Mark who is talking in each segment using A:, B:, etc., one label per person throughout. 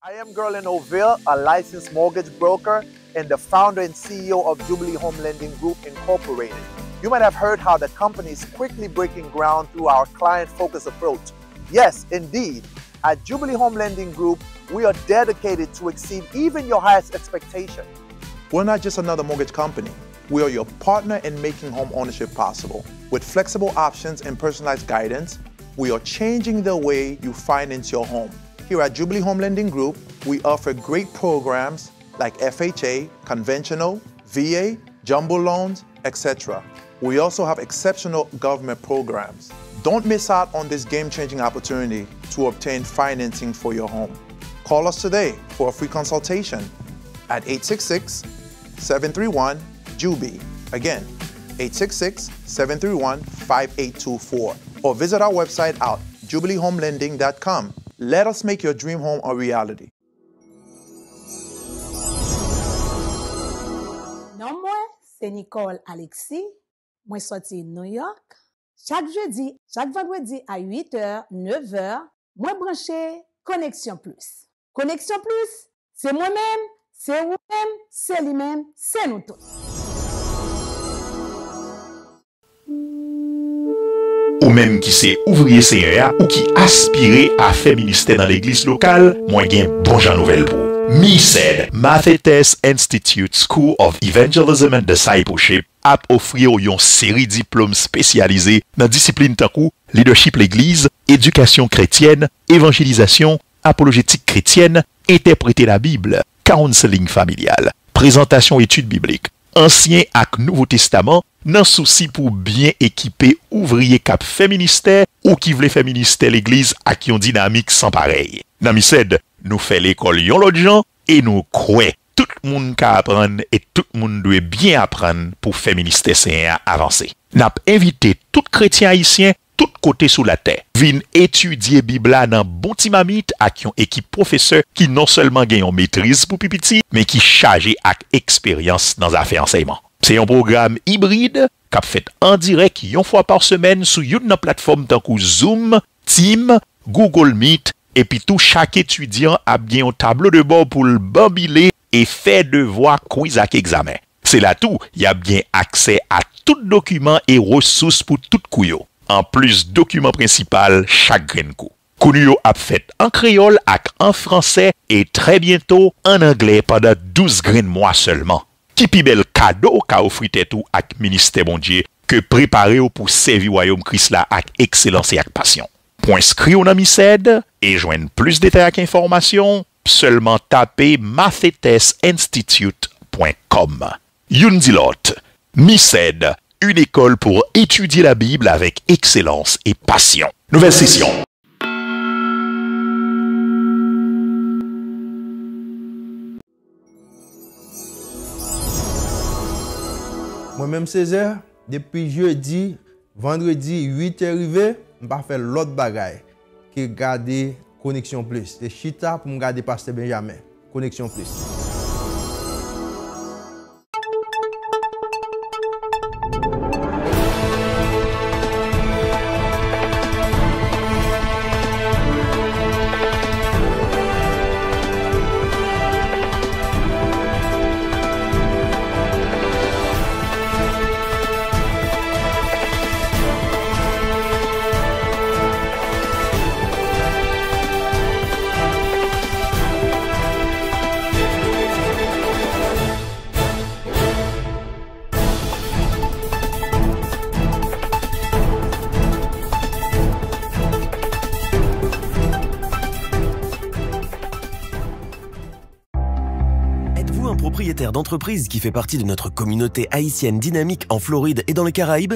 A: I am Gerlin Oville, a licensed mortgage broker and the founder and CEO of Jubilee Home Lending Group Incorporated. You might have heard how the company is quickly breaking ground through our client-focused approach. Yes, indeed. At Jubilee Home Lending Group, we are dedicated to exceed even your highest expectation.
B: We're not just another mortgage company. We are your partner in making home ownership possible. With flexible options and personalized guidance, we are changing the way you finance your home. Here at Jubilee Home Lending Group, we offer great programs like FHA, conventional, VA, jumbo loans, etc. We also have exceptional government programs. Don't miss out on this game-changing opportunity to obtain financing for your home. Call us today for a free consultation at 866-731-JUBIE. Again, 866-731-5824. Or visit our website at jubileehomelending.com. Let us make your dream home a reality.
C: Non, moi, c'est Nicole Alexis. Moi, sorti New York. Chaque jeudi, chaque vendredi à 8h, 9h, moi branché Koneksyon Plus. Koneksyon Plus, c'est moi-même, c'est vous-même, c'est lui-même, c'est nous tous.
D: Ou même qui c'est ouvrier CA ou qui aspire à faire ministère dans l'église locale, moi j'ai bon jan nouvelle pour. MISED, Mathetes Institute School of Evangelism and Discipleship, a offrir une série de diplômes spécialisés dans disciplines tankou, leadership l'église, éducation chrétienne, évangélisation, apologétique chrétienne, interpréter la Bible, counseling familial, présentation études bibliques, Ancien ak Nouveau Testament, nan souci pour bien équiper ouvrier cap fait ministère ou qui voulait faire ministère l'église ak yon dynamique sans pareil. Nan MISED, nous fait l'école yon l'autre gens et nous croyons tout le monde ka apprendre et tout le monde doit bien apprendre pour faire ministère saint avancer. N'a invité tout chrétien haïtien tout côté sous la terre. Vin étudier Bible dans bon timamite ak yon équipe professeur qui non seulement gagne maîtrise pour pipiti, mais qui chargé ak expérience dans affaires enseignement. C'est un programme hybride qu'a fait en direct une fois par semaine sur une plateforme tant que Zoom, Team, Google Meet et puis tout chaque étudiant a bien un tableau de bord pour le bambiler et faire devoir quiz ak examen. C'est là tout, il y a bien accès à tout document et ressources pour tout couillot. En plus, document principal chaque grain coup. Kounuyo a fait en créole ak en français et très bientôt en anglais pendant 12 grains mois seulement. Qui pi bel cadeau qu'a offri tout ak ministère bon Dieu que préparer pour servir royaume Christ là ak excellence et ak passion. Pour inscrire au MISED et joindre plus de détails ak informations, seulement taper mathetesinstitute.com. Youn di lot, MISED, une école pour étudier la Bible avec excellence et passion. Nouvelle session.
E: Moi-même, Césaire, depuis jeudi, vendredi, 8h arrivé, je vais faire l'autre bagaille que garder Koneksyon Plus. C'est chita pour me garder Pasteur Benjamin. Koneksyon Plus.
F: Propriétaire d'entreprise qui fait partie de notre communauté haïtienne dynamique en Floride et dans les Caraïbes?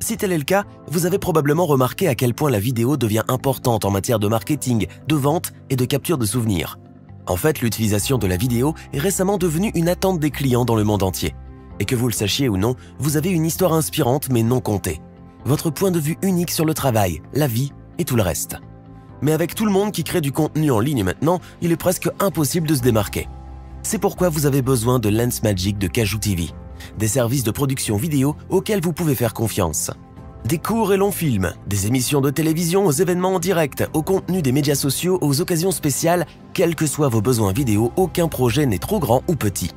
F: Si tel est le cas, vous avez probablement remarqué à quel point la vidéo devient importante en matière de marketing, de vente et de capture de souvenirs. En fait, l'utilisation de la vidéo est récemment devenue une attente des clients dans le monde entier. Et que vous le sachiez ou non, vous avez une histoire inspirante mais non contée. Votre point de vue unique sur le travail, la vie et tout le reste. Mais avec tout le monde qui crée du contenu en ligne maintenant, il est presque impossible de se démarquer. C'est pourquoi vous avez besoin de Lens Magic de Kajou TV, des services de production vidéo auxquels vous pouvez faire confiance. Des courts et longs films, des émissions de télévision aux événements en direct, au contenu des médias sociaux, aux occasions spéciales, quels que soient vos besoins vidéo, aucun projet n'est trop grand ou petit.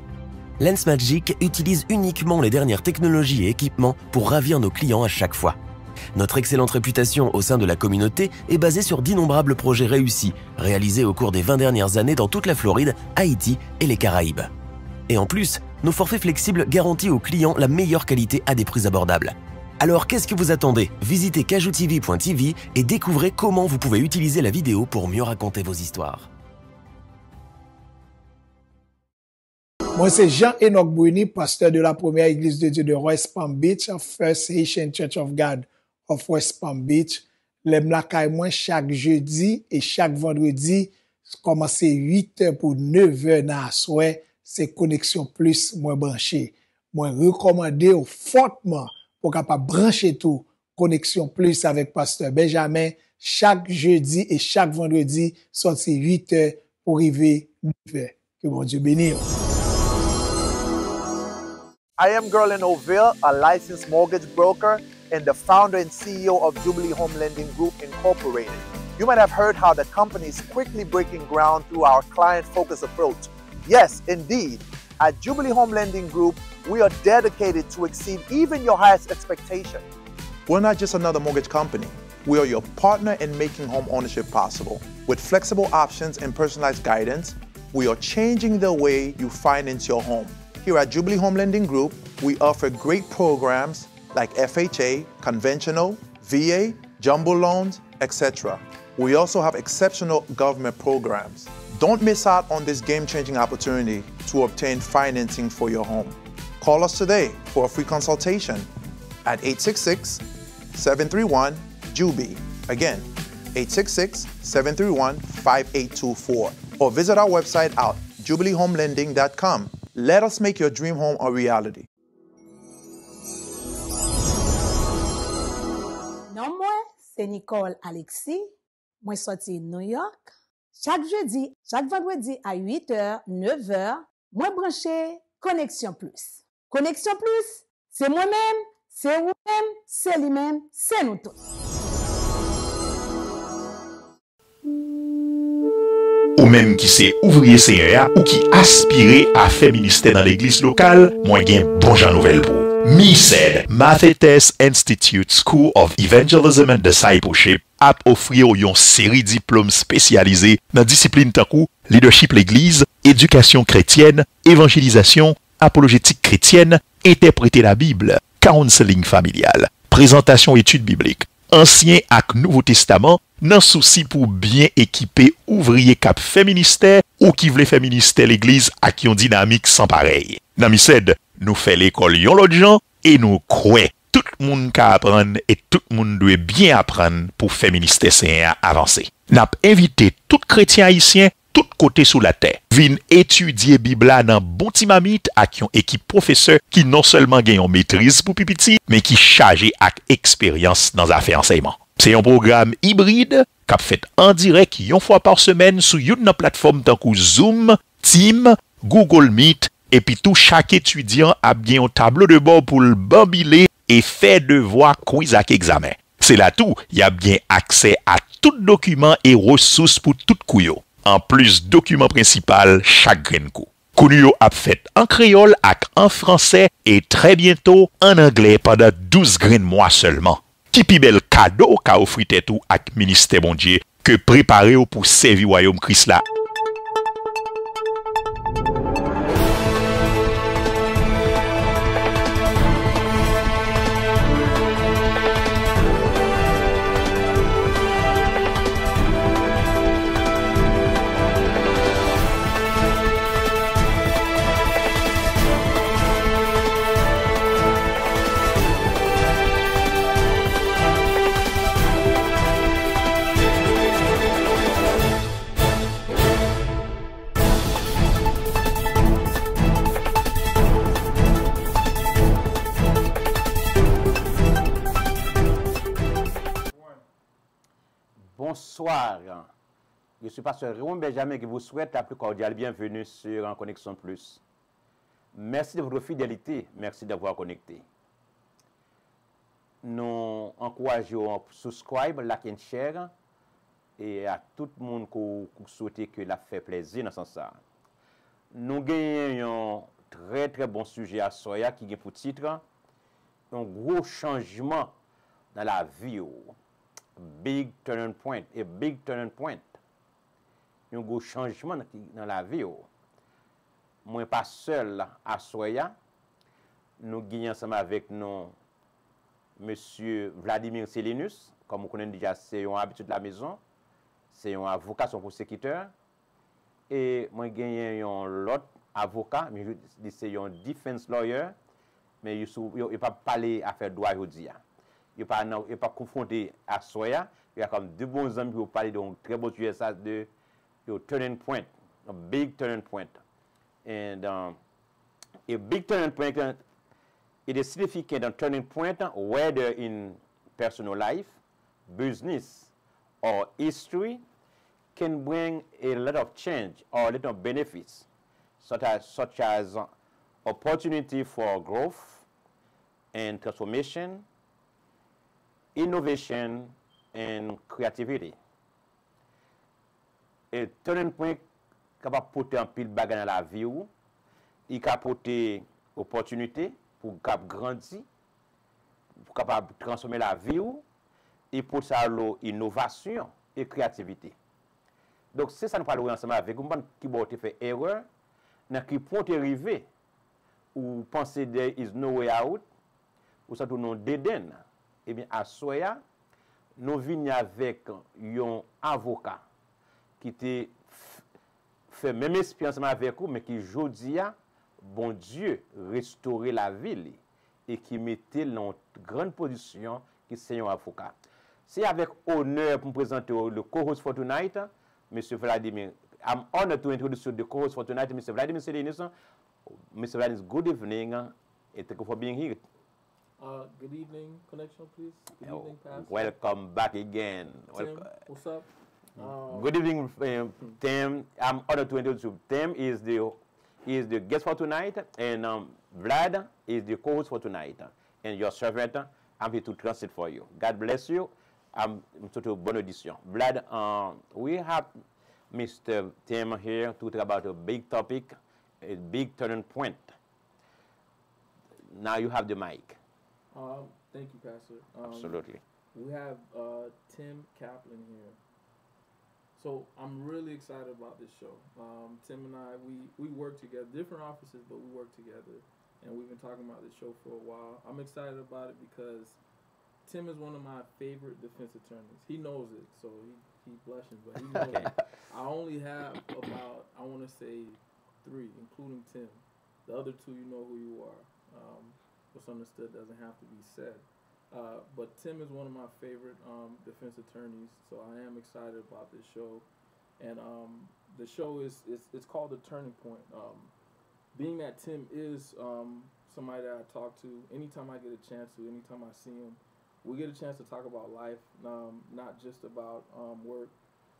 F: Lensmagic utilise uniquement les dernières technologies et équipements pour ravir nos clients à chaque fois. Notre excellente réputation au sein de la communauté est basée sur d'innombrables projets réussis, réalisés au cours des 20 dernières années dans toute la Floride, Haïti et les Caraïbes. Et en plus, nos forfaits flexibles garantissent aux clients la meilleure qualité à des prix abordables. Alors qu'est-ce que vous attendez? Visitez kajoutv.tv et découvrez comment vous pouvez utiliser la vidéo pour mieux raconter vos histoires.
G: Moi, c'est Jean-Enoch Bruni, pasteur de la première église de Dieu de West Palm Beach, First Haitian Church of God of West Palm Beach. L'aime la caille moi chaque jeudi et chaque vendredi, commencer 8h pour 9h dans la soirée, c'est Koneksyon plus moi branché. Moi recommander fortement pour capable brancher tout Koneksyon plus avec pasteur Benjamin chaque jeudi et chaque vendredi sorti 8h pour arriver 9h. Que bon Dieu bénisse.
A: I am Gerlin Oville, a licensed mortgage broker and the founder and CEO of Jubilee Home Lending Group Incorporated. You might have heard how the company is quickly breaking ground through our client-focused approach. Yes, indeed. At Jubilee Home Lending Group, we are dedicated to exceed even your highest expectation.
B: We're not just another mortgage company. We are your partner in making home ownership possible. With flexible options and personalized guidance, we are changing the way you finance your home. Here at Jubilee Home Lending Group, we offer great programs like FHA, conventional, VA, jumbo loans, etc. We also have exceptional government programs. Don't miss out on this game-changing opportunity to obtain financing for your home. Call us today for a free consultation at 866-731-JUBI. Again, 866-731-5824. Or visit our website at jubileehomelending.com. Let us make your dream home a reality.
C: Non, moi, c'est Nicole Alexis. Moi, sorti New York. Chaque jeudi, chaque vendredi à 8h, 9h, moi branché Koneksyon plus. Koneksyon plus, c'est moi-même, c'est vous-même, c'est lui-même, c'est nous tous.
D: Ou même qui c'est ouvrier CA ou qui aspire à faire ministère dans l'église locale, moi gen bon jan nouvel pour. MISED, Mathetes Institute School of Evangelism and Discipleship, ap offrir yon série diplôme spécialisé dans discipline tankou, leadership l'église, éducation chrétienne, évangélisation, apologétique chrétienne, interpréter la Bible, counseling familial, présentation études bibliques, Ancien ak Nouveau Testament, nan souci pour bien équiper ouvrier cap fait ministère ou qui vle faire ministère l'église ak yon dynamique sans pareil. Nan MISED, nous fait l'école yon l'autre gens et nous croyons tout le monde ka apprendre et tout le monde doit bien apprendre pour faire ministère CA avancer. N'a invité tout chrétien haïtien tout côté sous la terre. Vin étudier Bibla dans bon timamite ak yon équipe professeur qui non seulement gagne en maîtrise pour pipiti, mais qui chargé ak expérience dans affaires enseignement. C'est un programme hybride qu'a fait en direct yon fois par semaine sur une plateforme tant que Zoom, Team, Google Meet, et puis tout chaque étudiant a bien un tableau de bord pour le bambiler et faire devoir quiz ak examen. C'est là tout, y a bien accès à tout document et ressources pour tout kouyo. En plus, document principal chaque grain coup. Kouyo a fait en créole ak en français et très bientôt en anglais pendant 12 grains mois seulement. Qui pi bel cadeau qu'a offri tout ak ministère bon Dieu que préparé pour servir royaume Christ là.
H: Bonsoir, je suis pasteur Raymond Benjamin qui vous souhaite la plus cordiale bienvenue sur Koneksyon Plus. Merci de votre fidélité, merci d'avoir connecté. nous encourageons à subscribe, like and share et à tout le monde qui souhaite que la fait plaisir dans ce sens. Nous gagnons un très très bon sujet à Soya qui est pour titre un gros changement dans la vie. Big turning point, a big turning point. Un gros changement dans la vie. Moi pas seul à Soya. Nous gagnons ensemble avec nous Monsieur Vladimir Selinus, comme vous connaissez déjà, c'est un habitué de la maison, c'est un avocat, son prosécuteur. Et moi, j'ai un autre avocat, mais c'est un defense lawyer, mais il ne pas parler à faire droit aujourd'hui. Il n'est pas confronté à Soya. Il y a comme deux bons amis qui parlent d'un très beau sujet de turning point, a big turning point. And a big turning point, it is significant a turning point, whether in personal life, business, or history, can bring a lot of change or a lot of benefits, such as opportunity for growth and transformation, innovation, and creativity. A turning point capable de porter un pile bagage dans la vie, il peut porter opportunité pour grandir, pour capable transformer la vie et pour ça l'innovation et créativité. Donc c'est ça nous parlons ensemble avec vous qui va faire erreur, dans qui point arriver ou penser there is no way out ou ça tout non dédain. Eh bien à Soya nous venons avec un avocat qui était fait même expérience avec vous mais qui jodi a bon Dieu restaurer la ville et qui mettait dans une grande position qui c'est un avocat. C'est avec honneur pour me présenter le co-host for tonight, M. Vladimir. I'm honored to introduce you the co-host for tonight, Mr. Vladimir Selinus. Mr. Vladimir, good evening and thank you for being here.
I: Good evening, Koneksyon, please. Good evening, Pastor.
H: Welcome back again.
I: Tim, what's up?
H: Good evening, Tim. I'm honored to introduce you. Tim is the guest for tonight, and Vlad is the co-host for tonight. And your servant, I'm here to translate for you. God bless you. I'm to bonne audition. Vlad, we have Mr. Tim here to talk about a big topic, a big turning point. Now you have the mic.
I: Thank you, Pastor.
H: Absolutely.
I: We have Tim Kaplan here. So I'm really excited about this show. Tim and I, we work together, different offices, but we work together. And we've been talking about this show for a while. I'm excited about it because Tim is one of my favorite defense attorneys. He knows it, so he blushes, but he knows it. I only have about, I want to say 3, including Tim. The other 2, you know who you are. What's understood doesn't have to be said. But Tim is one of my favorite defense attorneys, so I am excited about this show. And the show it's called The Turning Point. Being that Tim is somebody that I talk to anytime I get a chance to, anytime I see him, we get a chance to talk about life, not just about work.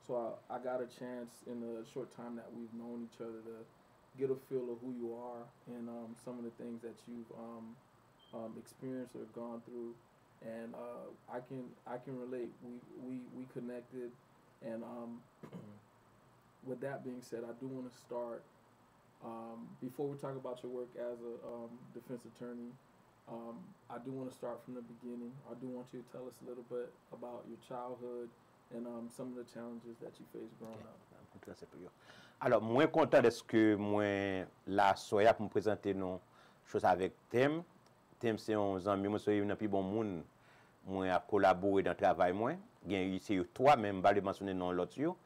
I: So I got a chance in the short time that we've known each other to get a feel of who you are and some of the things that you've experienced or gone through. And I can relate. We connected, and with that being said, I do want to start. Before we talk about your work as a defense attorney, I do want to start from the beginning. I do want you to tell us a little bit about your childhood and some of the challenges that you faced growing up.
H: Alors, moi content de ce que moi la soya pour me présenter nos choses avec Tim. Tim c'est un ami, moi c'est un plus bon monde. Moi a collaboré dans le travail moi. Gen ici 3 même pas le mentionner non l'autre yo.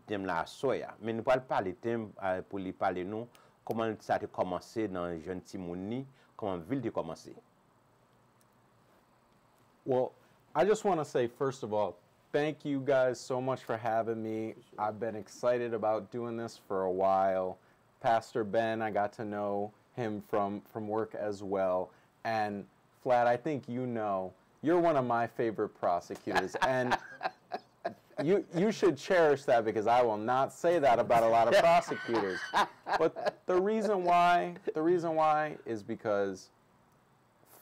H: Tim la soya. Mais nous parler Tim pour lui parler nous comment ça a commencé dans jeune Timouni, comment ville a commencé.
J: Well, I just want to say first of all, thank you guys so much for having me. I've been excited about doing this for a while. Pastor Ben, I got to know him from work as well. And Vlad, I think you know, you're one of my favorite prosecutors. And you should cherish that because I will not say that about a lot of prosecutors. But the reason why is because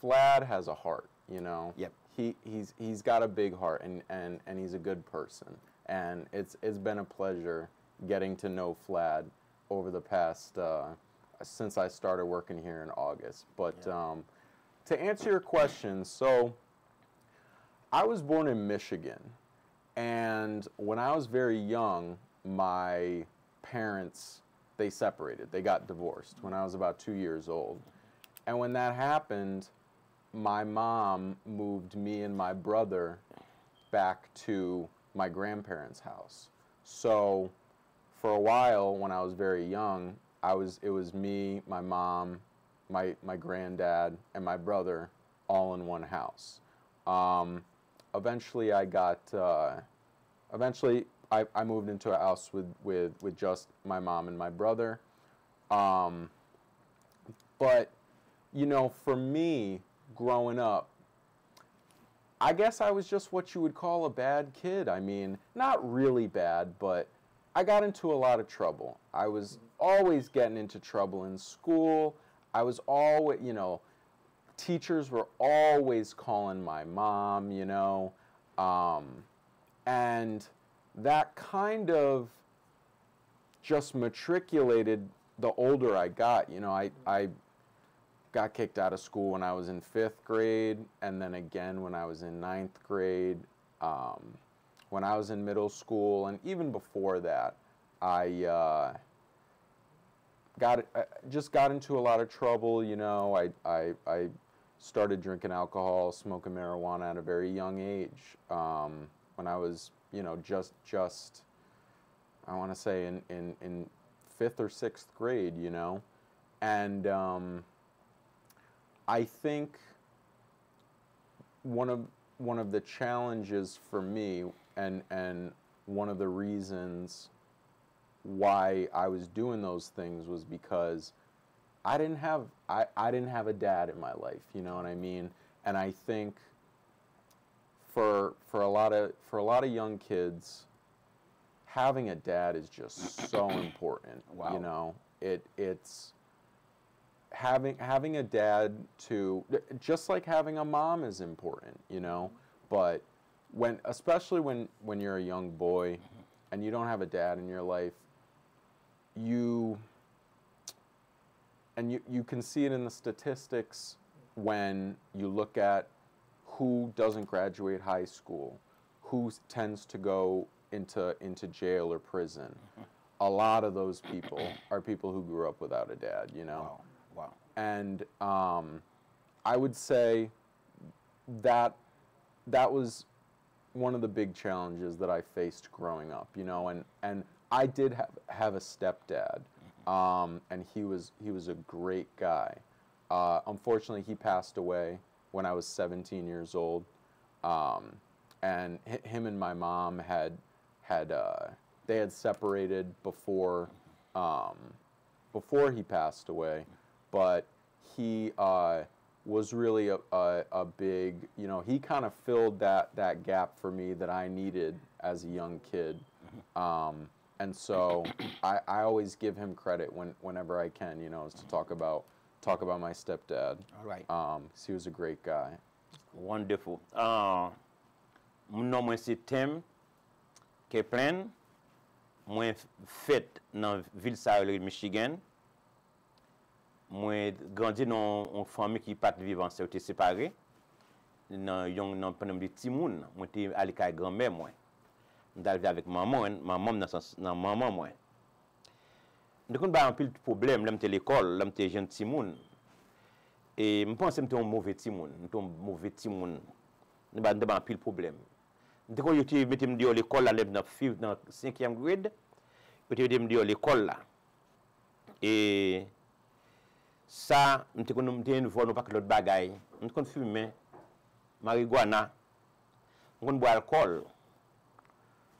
J: Vlad has a heart. you know.
H: Yep.
J: He's got a big heart, and he's a good person. And it's been a pleasure getting to know Flad over the past, since I started working here in August. But to answer your question, so I was born in Michigan. And when I was very young, my parents, they separated. They got divorced when I was about 2 years old. And when that happened, my mom moved me and my brother back to my grandparents' house. So for a while, when I was very young, it was me, my mom, my granddad, and my brother all in one house. Eventually, I moved into a house with just my mom and my brother. But, you know, for me, growing up, I guess I was just what you would call a bad kid. I mean, not really bad, but I got into a lot of trouble. I was always getting into trouble in school. I was always, you know, teachers were always calling my mom, you know, and that kind of just matriculated the older I got. You know, I got kicked out of school when I was in 5th grade, and then again when I was in 9th grade, when I was in middle school, and even before that, I just got into a lot of trouble. You know, I started drinking alcohol, smoking marijuana at a very young age. When I was, you know, just I want to say in 5th or 6th grade, you know, and I think one of the challenges for me, and one of the reasons why I was doing those things, was because I didn't have a dad in my life, you know what I mean? And I think for a lot of young kids, having a dad is just so important. Wow. You know, it's having a dad just like having a mom is important, you know. But especially when you're a young boy and you don't have a dad in your life, you can see it in the statistics when you look at who doesn't graduate high school, who tends to go into jail or prison. A lot of those people are people who grew up without a dad, you know.
H: Wow.
J: And I would say that was one of the big challenges that I faced growing up, you know. And I did have a stepdad, and he was a great guy. Unfortunately, he passed away when I was 17 years old, and him and my mom had separated before he passed away. But he was really a big, you know, he kind of filled that gap for me that I needed as a young kid. And so I always give him credit whenever I can, you know, is to talk about my stepdad.
H: All right.
J: 'Cause he was a great guy.
H: Wonderful. Mon nom c'est Tim Kaplan. Moi fait dans ville Sarah Michigan. Moi grandi dans une famille qui pas vivre ensemble, était séparée. Dans pendant de petit monde, moi était allé avec grand-mère moi. D'aller avec maman dans maman moi. Donc on ba un pile problème, là m'était l'école, là m'était jeune petit monde. Et me pense m'était un mauvais petit monde, Nous ba un pile problème. Dès qu'on était mettait me dire l'école là dans 5e grade, était me dire l'école là. Et ça, m'était une fois nous pas que l'autre bagaille, m'était fumer marijuana, on boit alcool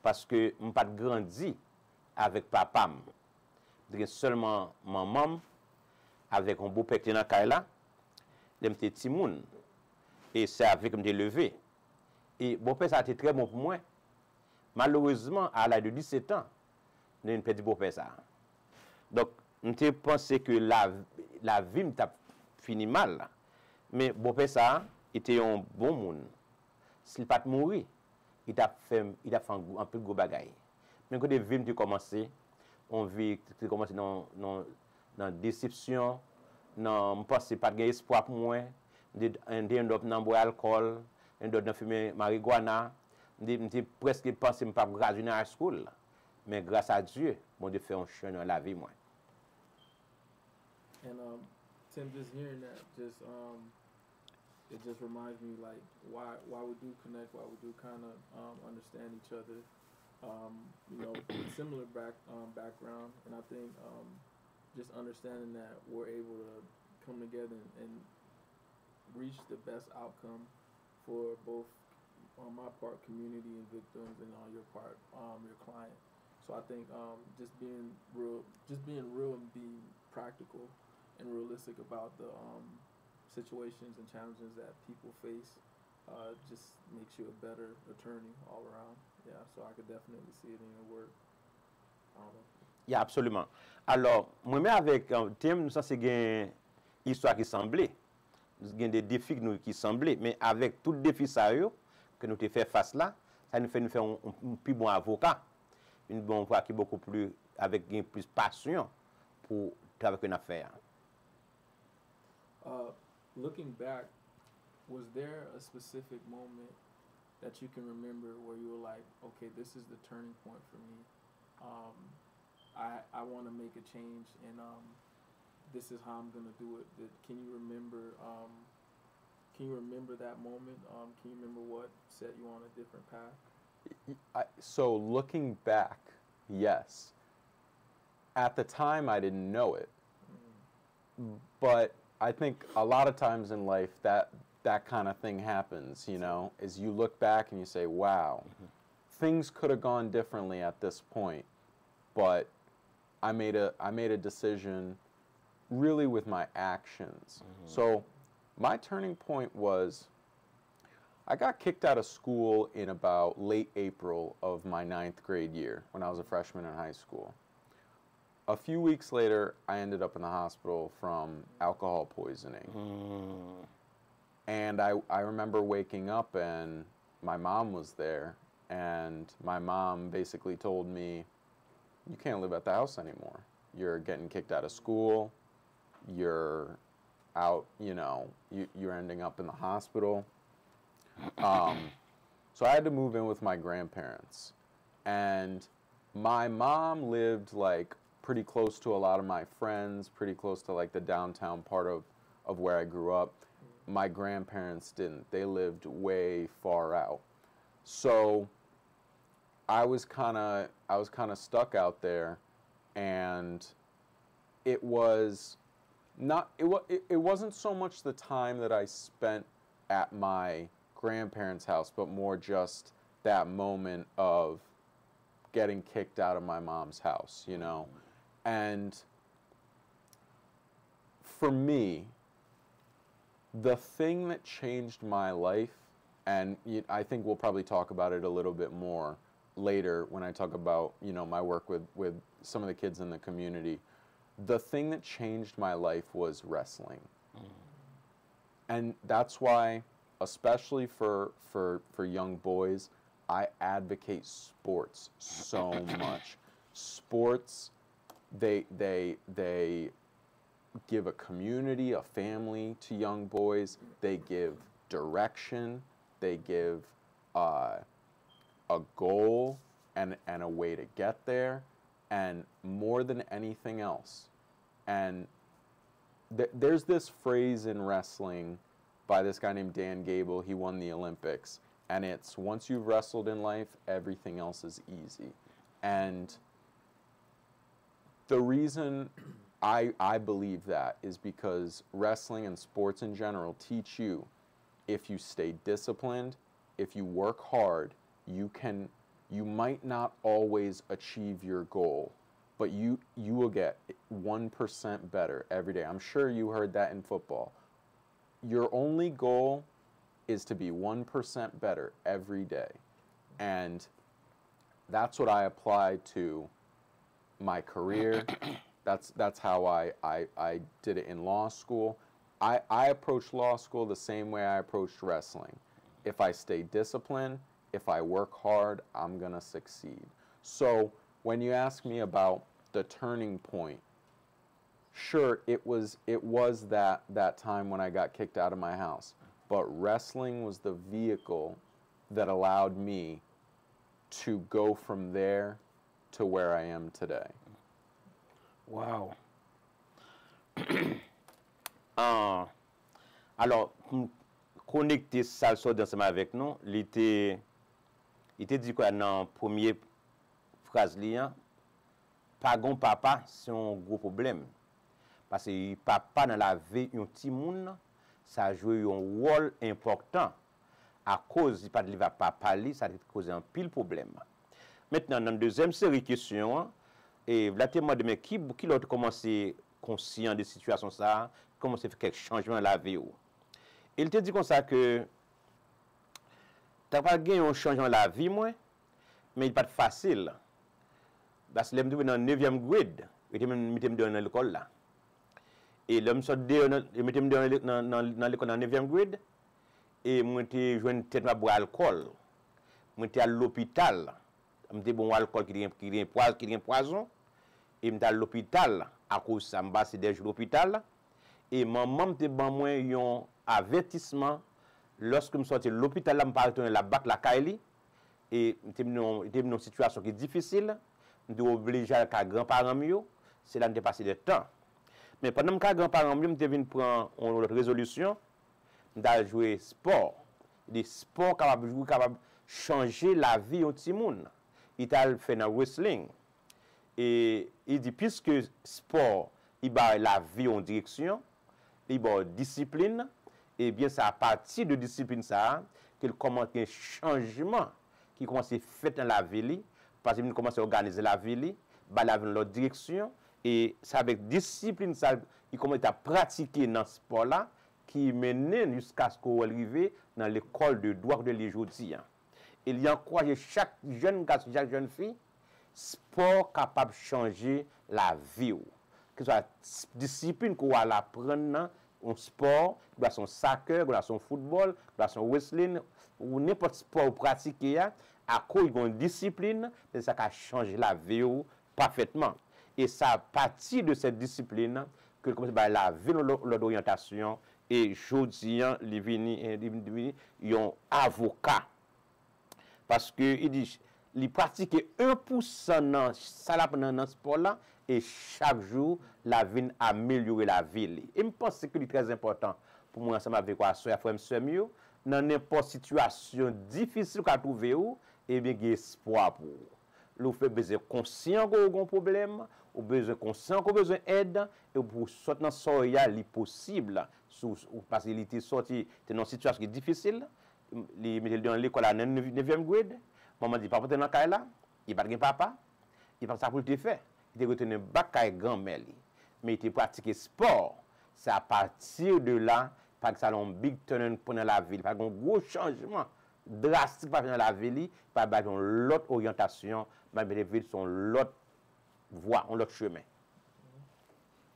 H: parce que m'pas pas grandi avec papa. J'ai seulement maman avec un beau père qui dans caille là, m'était petit moun et c'est avec me levé. Et mon père ça a été très bon pour moi. Malheureusement à l'âge de 17 ans, j'ai une petite beau père ça. Donc je pensé que la vie m'a fini mal. Mais bon père ça était un bon monde. S'il pas mourir, il a fait un peu de gros bagaille. Mais quand les films ont commencé, on vit commencé dans déception, non pense pas de espoir pour moi, on doit dans boire alcool, on doit fumer marijuana, on presque pensé pas graduer à school. Mais grâce à Dieu, bon Dieu fait un chemin dans la vie moi.
I: And Tim, just hearing that, it just reminds me like why we do connect, why we do kind of understand each other. You know, similar background, and I think just understanding that we're able to come together and reach the best outcome for both, on my part, community and victims, and on your part, your client. So I think just being real and being practical and realistic about the situations and challenges that people face just makes you a better attorney all around. Yeah, so I could definitely see it in your work.
H: Yeah, absolument. Alors, moi-même avec Tim, nous ça c'est une histoire qui semblait, il y a des défis qui semblaient, mais avec tout le défi sérieux que nous avons fait face là, ça nous fait un plus bon avocat, une bonne avocat qui est beaucoup plus avec plus passion pour travailler une affaire.
I: Looking back, was there a specific moment that you can remember where you were like, okay, this is the turning point for me. I want to make a change, and this is how I'm gonna do it. Can you remember? Can you remember that moment? Can you remember what set you on a different path?
J: So looking back, yes. At the time, I didn't know it, but I think a lot of times in life that kind of thing happens, you know, is you look back and you say, wow, things could have gone differently at this point, but I made a decision really with my actions. So my turning point was I got kicked out of school in about late April of my 9th grade year when I was a freshman in high school. A few weeks later, I ended up in the hospital from alcohol poisoning. And I remember waking up and my mom was there, and my mom basically told me, you can't live at the house anymore. You're getting kicked out of school, you're out, you know, you're ending up in the hospital. So I had to move in with my grandparents. And my mom lived like pretty close to a lot of my friends, pretty close to like the downtown part of where I grew up. My grandparents didn't. They lived way far out. So I was kind of stuck out there, and it wasn't so much the time that I spent at my grandparents' house, but more just that moment of getting kicked out of my mom's house, you know. And for me, the thing that changed my life, and I think we'll probably talk about it a little bit more later when I talk about, you know, my work with some of the kids in the community, the thing that changed my life was wrestling. And that's why, especially for young boys, I advocate sports so much. Sports, they give a community, a family to young boys. They give direction. They give a goal and a way to get there, and more than anything else. And there's this phrase in wrestling by this guy named Dan Gable. He won the Olympics, and it's, once you've wrestled in life, everything else is easy. And the reason I believe that is because wrestling and sports in general teach you, if you stay disciplined, if you work hard, you might not always achieve your goal, but you will get 1% better every day. I'm sure you heard that in football. Your only goal is to be 1% better every day. And that's what I applied to my career. That's how I did it in law school. I approach law school the same way I approached wrestling. If I stay disciplined, if I work hard, I'm going to succeed. So when you ask me about the turning point, sure, it was that time when I got kicked out of my house. But wrestling was the vehicle that allowed me to go from there to where I am today.
H: Wow. Alors, pour connecter ça ensemble avec nous, il était dit quoi dans la première phrase liant, pas gon papa, c'est un gros problème. Parce que papa dans la vie un petit monde, ça a joué un rôle important. À cause pas de papa li, ça a causé un pile problème. Maintenant dans la deuxième série de questions, et là témoin de qui l'autre commencé conscient de situation ça, commencé faire quelques changements dans la vie. Il te dit comme ça que t'as pas gagné un changement dans la vie moi, mais il pas facile. Parce que l'homme dans 9e grade, il était dans l'école là. Et l'homme sort il mettait dans l'école dans 9e grade et moi j'étais joindre tête ma boire alcool. Moi j'étais à l'hôpital. M'était bon alcool qui est poison et m'étais à l'hôpital à cause ça me passé des jours l'hôpital et maman m'était ban moi un avertissement lorsque me sorti l'hôpital là me pas retourner la battre la caille et m'était dans une situation qui est difficile, m'était obligé à grand-parents mieux, c'est là m'était passé des temps. Mais pendant que grand-parents mieux m'était vinn prendre une résolution d'aller jouer sport. Des sports capable jouer capable changer la vie au petit monde. Il t'a fait dans wrestling. Et il dit, puisque sport, il va la vie en direction, il va discipline, et bien c'est à partir de discipline ça, qu'il commence un changement qui commence à faire dans la vie, parce qu'il commence à organiser la vie, va la vie dans l'autre direction, et c'est avec discipline ça, il commence à pratiquer dans ce sport-là, qui mène jusqu'à ce qu'on arrive dans l'école de droit de l'aujourd'hui. Il y a encouragé chaque jeune garçon, chaque jeune fille, sport capable de changer la vie. Que ce soit discipline qu'on va apprendre un sport, soit son soccer, soit son football, soit son wrestling, ou n'importe sport pratiqué, à cause d'une discipline, c'est ça qui a changé la vie parfaitement. Et c'est à partir de cette discipline que la vie, l'orientation, et aujourd'hui, il est un avocat. Parce que il dit, il pratique 1% dans ce sport-là, et chaque jour, la vie améliorer la vie. Et je pense que c'est très important pour moi, ensemble avec moi, frère, mieux, dans n'importe situation difficile qu'à trouver, et bien, il y a espoir pour vous. Vous faites besoin conscient qu'on a un problème, ou besoin conscient qu'on a besoin d'aide, et pour sortir dans ce il est possible, parce qu'il était sorti dans une situation qui est difficile, il mettait dans l'école à 9e grade, maman dit, papa, t'es dans la là, il n'a pas de papa, il n'a pas ça pour le faire, il était retenu bac à grand-mère, mais il était pratiqué sport, c'est à partir de là, par que ça a un big turn dans la ville, par un gros changement drastique dans la ville, par l'autre orientation, mais les villes sont l'autre voie, l'autre chemin.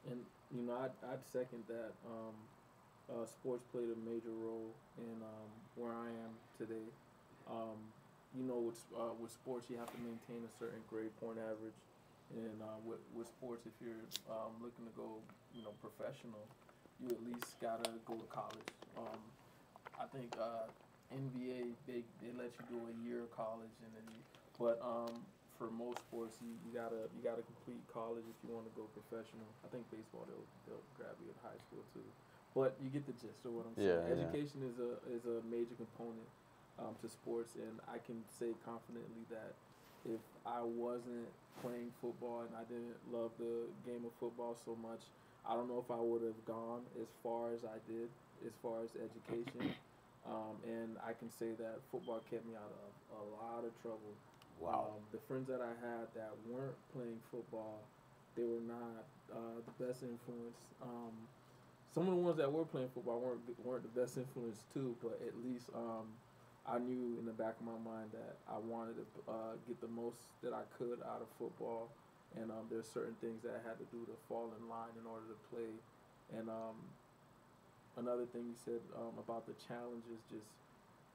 I: And you know, I'd second that. Sports played a major role in where I am today. You know, with sports, you have to maintain a certain grade point average, and with sports, if you're looking to go, you know, professional, you at least gotta go to college. I think NBA they let you do a year of college, and then but for most sports you gotta complete college if you want to go professional. I think baseball they'll grab you in high school too, but you get the gist of what I'm saying.
J: Yeah,
I: Education is a major component to sports, and I can say confidently that if I wasn't playing football and I didn't love the game of football so much, I don't know if I would have gone as far as I did as far as education. And I can say that football kept me out of a lot of trouble.
H: Wow.
I: The friends that I had that weren't playing football, they were not the best influence. Some of the ones that were playing football weren't the best influence too, but at least I knew in the back of my mind that I wanted to get the most that I could out of football, and there's certain things that I had to do to fall in line in order to play. And another thing you said about the challenges, just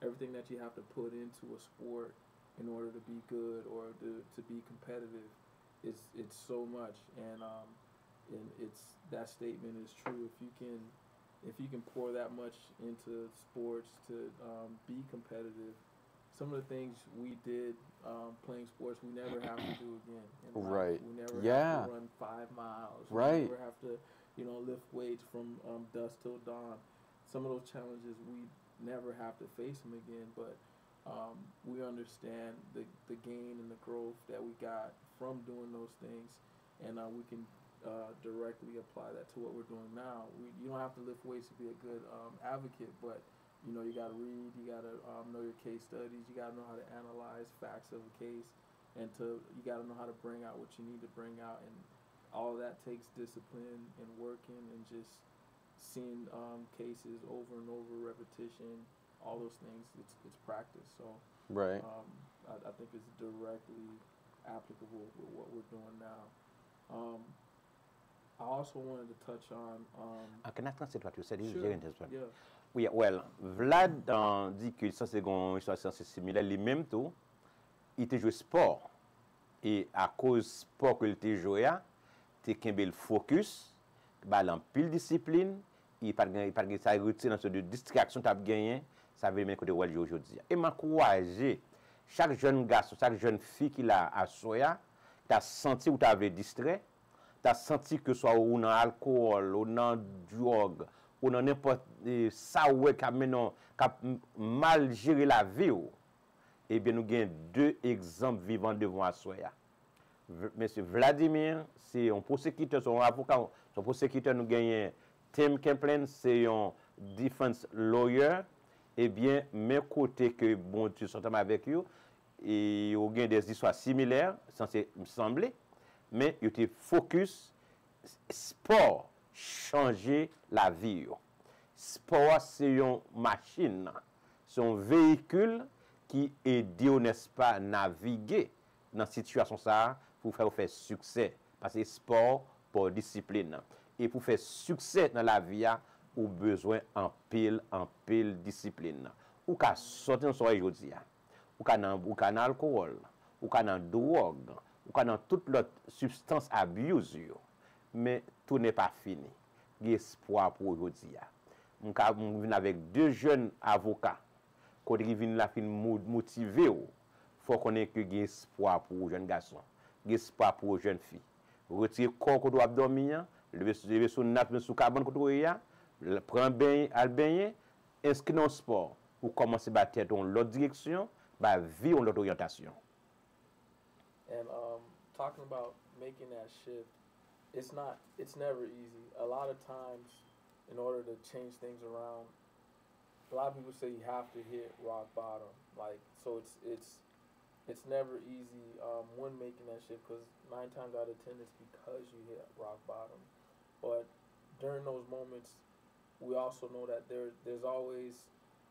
I: everything that you have to put into a sport in order to be good or to be competitive. It's so much, and it's that statement is true. If you can pour that much into sports to be competitive, some of the things we did playing sports, we never have to do again.
J: Right.
I: We never
J: Yeah.
I: have to run 5 miles.
J: Right.
I: We never have to, lift weights from dusk till dawn. Some of those challenges we never have to face them again, but we understand the gain and the growth that we got from doing those things, and we can directly apply that to what we're doing now. You don't have to lift weights to be a good advocate, but you got to read, you got to know your case studies, you got to know how to analyze facts of a case, and you got to know how to bring out what you need to bring out, and all of that takes discipline and working and just seeing cases over and over, repetition, all those things. It's practice. So
J: Right.
I: I think it's directly applicable with what we're doing now. I also wanted to touch on.
H: Can I translate what you said?
I: Sure. Yeah.
H: Oui, well, Vlad dit que ça c'est une histoire similaire. Lui-même tout, il te joue sport. Et à cause sport que il te joué, tu as le focus, en pile discipline, il pas ça retire dans ce de distraction tu as gagné, ça veut même côté jouer aujourd'hui. Et m'encourager chaque jeune garçon, chaque jeune fille qui l'a à soya, tu as senti ou tu avais distrait, tu as senti que soit ou dans alcool, ou dans drogue, ou dans n'importe ça ouais qui a mal géré la vie. Eh bien, nous avons 2 exemples vivants devant à soya. Monsieur Vladimir, c'est un prosécuteur, son avocat, son prosécuteur, nous gagnons Tim Kemplin, c'est un defense lawyer. Eh bien, mes côtés que bon Dieu sont avec eux, et il y a des histoires similaires, censé me sembler, mais il était focus sport, changer la vie. Sport, c'est une machine, c'est un véhicule qui aide, n'est-ce pas, naviguer dans cette situation ça pour faire succès. Parce que sport pour discipline. Et pour faire succès dans la vie, ou besoin en pile discipline. Ou qu'à sortir dans soirée aujourd'hui, ou qu'à dans alcool, ou qu'à dans drogue, ou qu'à dans toute l'autre substance abuse. Mais tout n'est pas fini. Il y a espoir pour aujourd'hui. Je viens avec 2 jeunes avocats qui viennent la fin motiver. Il faut qu'on ait que espoir pour les jeunes garçons, espoir pour les jeunes filles. Retirer le corps qu'on doit dormir, lever sur nappe, sur carbone qu'on doit prendre bain, à baigner, inscrire dans le sport pour commencer à battre dans l'autre direction, vivre l'autre orientation.
I: And talking about making that shift, it's never easy. A lot of times, in order to change things around, a lot of people say you have to hit rock bottom. So it's never easy when making that shift, because 9 times out of 10 it's because you hit rock bottom. But during those moments, we also know that there's always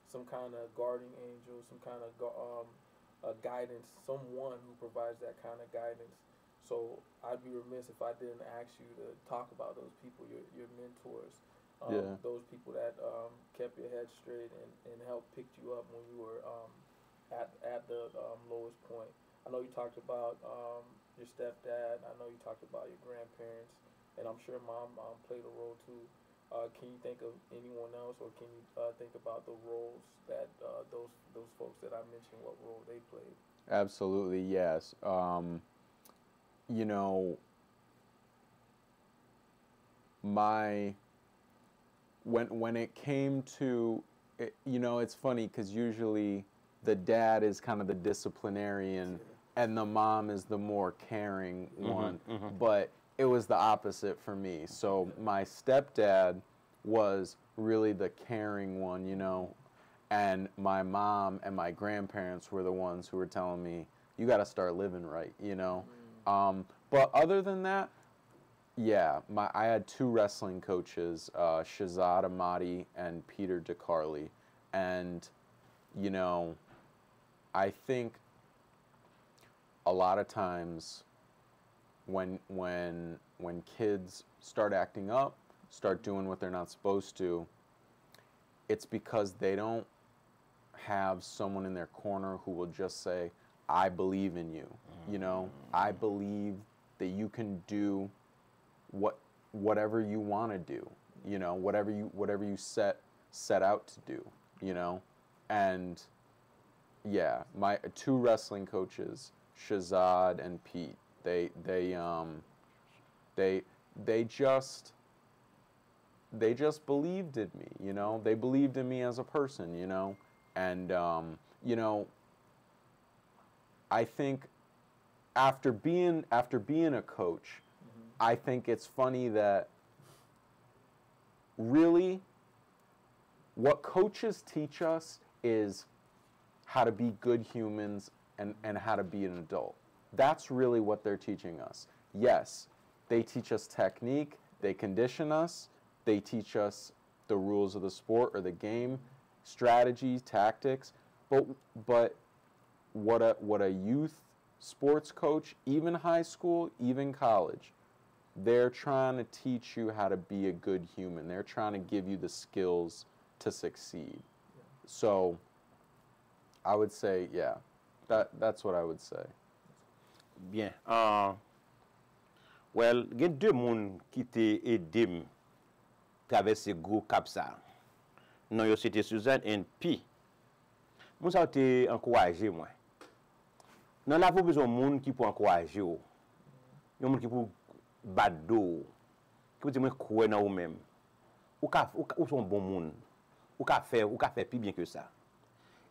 I: some kind of guardian angel, some kind of guidance, someone who provides that kind of guidance. So I'd be remiss if I didn't ask you to talk about those people, your mentors, those people that kept your head straight and helped pick you up when you were at the lowest point. I know you talked about your stepdad. I know you talked about your grandparents, and I'm sure mom played a role too. Can you think of anyone else, or can you think about the roles that those folks that I mentioned, what role they played?
J: Absolutely, yes. When it came to, it's funny because usually the dad is kind of the disciplinarian and the mom is the more caring one, but it was the opposite for me. So my stepdad was really the caring one, and my mom and my grandparents were the ones who were telling me, you got to start living right, But other than that, I had 2 wrestling coaches, Shahzad Ahmadi and Peter DeCarli, and I think a lot of times when kids start acting up, start doing what they're not supposed to, it's because they don't have someone in their corner who will just say, I believe in you. You know, I believe that you can do whatever you want to do, you know, whatever you set out to do, you know. And yeah, my 2 wrestling coaches, Shazad and Pete, they just believed in me, you know. They believed in me as a person, you know. And you know, I think after being a coach, I think it's funny that really what coaches teach us is how to be good humans and how to be an adult. That's really what they're teaching us. Yes, they teach us technique, they condition us, they teach us the rules of the sport or the game, strategies, tactics, but what a youth sports coach, even high school, even college, they're trying to teach you how to be a good human. They're trying to give you the skills to succeed. So I would say, yeah, that's what I would say.
H: Bien. Well, il y a 2 moun qui te aidé m traverser gros cap ça. Non, yo c'était Suzanne et Pi. Moun sa te encourager moi. Non la vous besoin moun qui pour encourager ou. Yon moun qui pour bado. Qui pour dire moi croire dans ou même. Ou son bon moun. Ou ka faire plus bien que ça.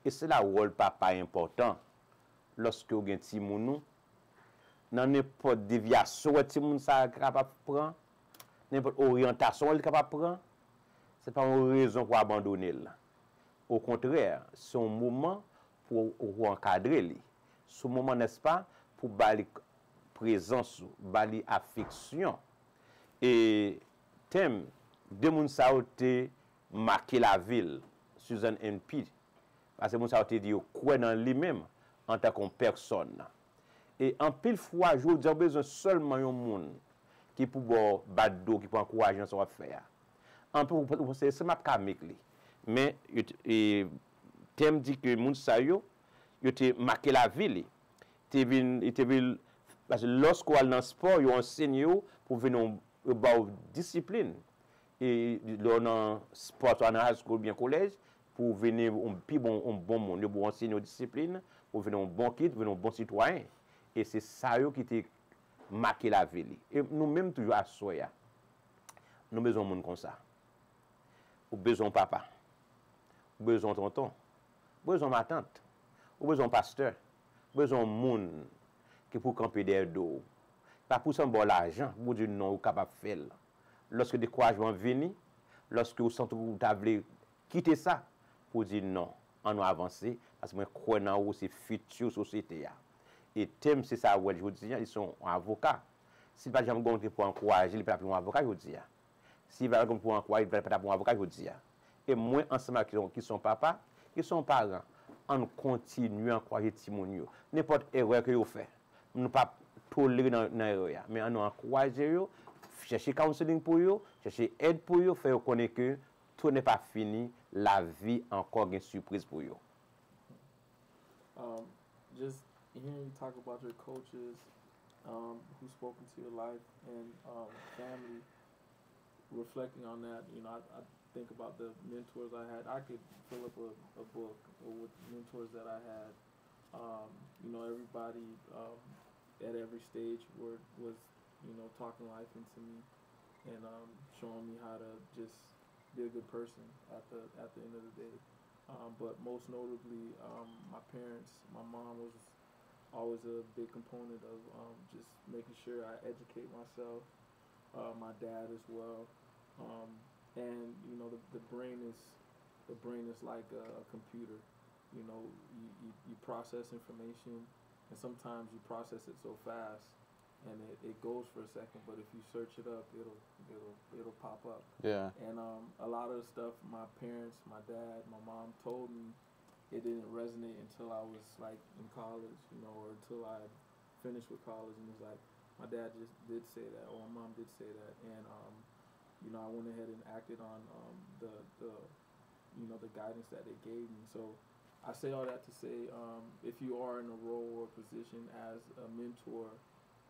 H: Et c'est la rôle papa important lorsque vous avez ti moun nou. Dans n'importe déviation ti moun ça capable prendre, n'importe orientation il capable prendre, c'est pas une raison pour abandonner là. Au contraire, c'est un moment pour encadrer lui. Ce moment n'est-ce pas pour bali présence, bali affection. Et thème de moun ça été marqué la ville, Susan NP. Parce que moun ça été dit quoi dans lui-même en tant que personne. Et en pile fois, je dis besoin seulement un monde qui pour boire bado, qui pour encourager son affaire. En peu c'est m'a kamique li. Mais thème dit que moun sa yo te marqué la ville. Te vin parce que lorsqu'on va dans le sport, yo enseigne pour venir ba discipline. Et dans sport dans high school bien collège pour venir un bon monde, pour enseigner discipline, pour venir un bon kid, venir un bon citoyen. Et c'est ça qui t'a marqué la ville. Et nous-mêmes, toujours à Soya, nous avons besoin de monde comme ça. Nous avons besoin de papa. Nous avons besoin de tonton. Nous avons besoin de ma tante. Nous avons besoin de pasteur. Nous avons besoin de monde qui pour camper derrière dos. Pas pour s'en l'argent, pour dire non, vous êtes capable de faire. Lorsque le découragement vient, lorsque vous sentez que vous avez quitté ça, pour dire non, on va avancer, parce que je crois dans c'est future société. Et thème, c'est ça, je vous dis, ils sont avocats. Si pas jamais pour encourager, ils peuvent un avocat, je vous dis. Si pas pour encourager, ils peuvent un avocat, je vous dis. Et moi, ensemble qui sont papa, qui sont parents, on continue à encourager Timonio. N'importe erreur que vous faites, nous ne pas tolérer dans l'erreur, mais on encourage eux, chercher counseling pour eux, chercher aide pour eux, faire connaître que tout n'est pas fini, la vie encore une surprise pour eux.
I: Just hearing you talk about your coaches who spoke into your life and family, reflecting on that, you know, I think about the mentors I had. I could fill up a book with mentors that I had. You know, everybody at every stage was, you know, talking life into me and showing me how to just be a good person at the end of the day. But most notably, my parents, my mom was always a big component of just making sure I educate myself, my dad as well. And you know, the brain is like a computer. You know, you process information, and sometimes you process it so fast, and it goes for a second. But if you search it up, it'll pop up.
J: Yeah.
I: And a lot of the stuff my parents, my dad, my mom told me, it didn't resonate until I was like in college, you know, or until I finished with college. And it's like my dad just did say that, or my mom did say that, and you know, I went ahead and acted on the the guidance that they gave me. So I say all that to say, if you are in a role or position as a mentor,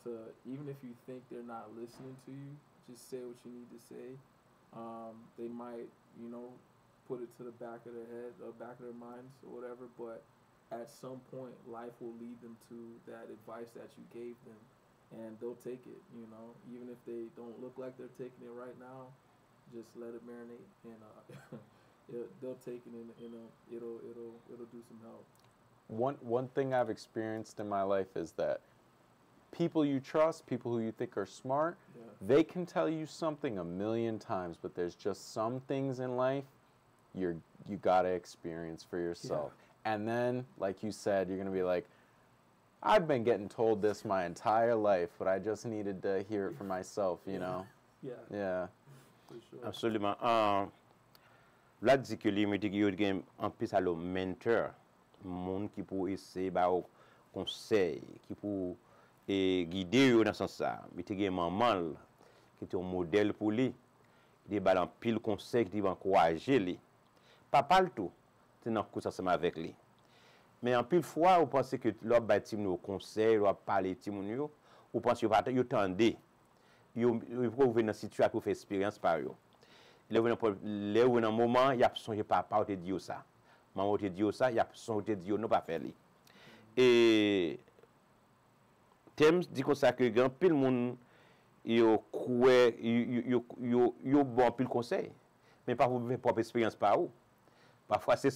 I: to even if you think they're not listening to you, just say what you need to say. They might, put it to the back of their head, or back of their minds, or whatever. But at some point, life will lead them to that advice that you gave them, and they'll take it. Even if they don't look like they're taking it right now, just let it marinate, and they'll take it, and it'll do some help.
J: One thing I've experienced in my life is that people you trust, people who you think are smart, they can tell you something a million times, but there's just some things in life you gotta experience for yourself. Yeah. And then, like you said, you're gonna be like, I've been getting told this my entire life, but I just needed to hear it for myself, know? Yeah.
I: For sure.
H: Absolument. Là, dit que les métiers en plus à le mentor, monde qui pour essayer ba conseil, qui pour guider dans ce sens. Métier maman qui est un modèle pour lui, qui ba en pile conseil, qui va encourager lui. Pas le tout, c'est dans course ensemble avec lui. Mais en pile fois, vous pensez que l'autre bâti nous conseil, ou parler timon yo, vous pensez que vous tendez. Vous pouvez dans situation pour faire expérience par yo. Là où un moment, il y a songe papa te dit ça. Maman te dit ça, il y a songe te dit non pas faire li. Et thème dit comme ça que grand pile monde yo croit yo bon pile conseil, mais pas pour propre expérience par où. Parfois c'est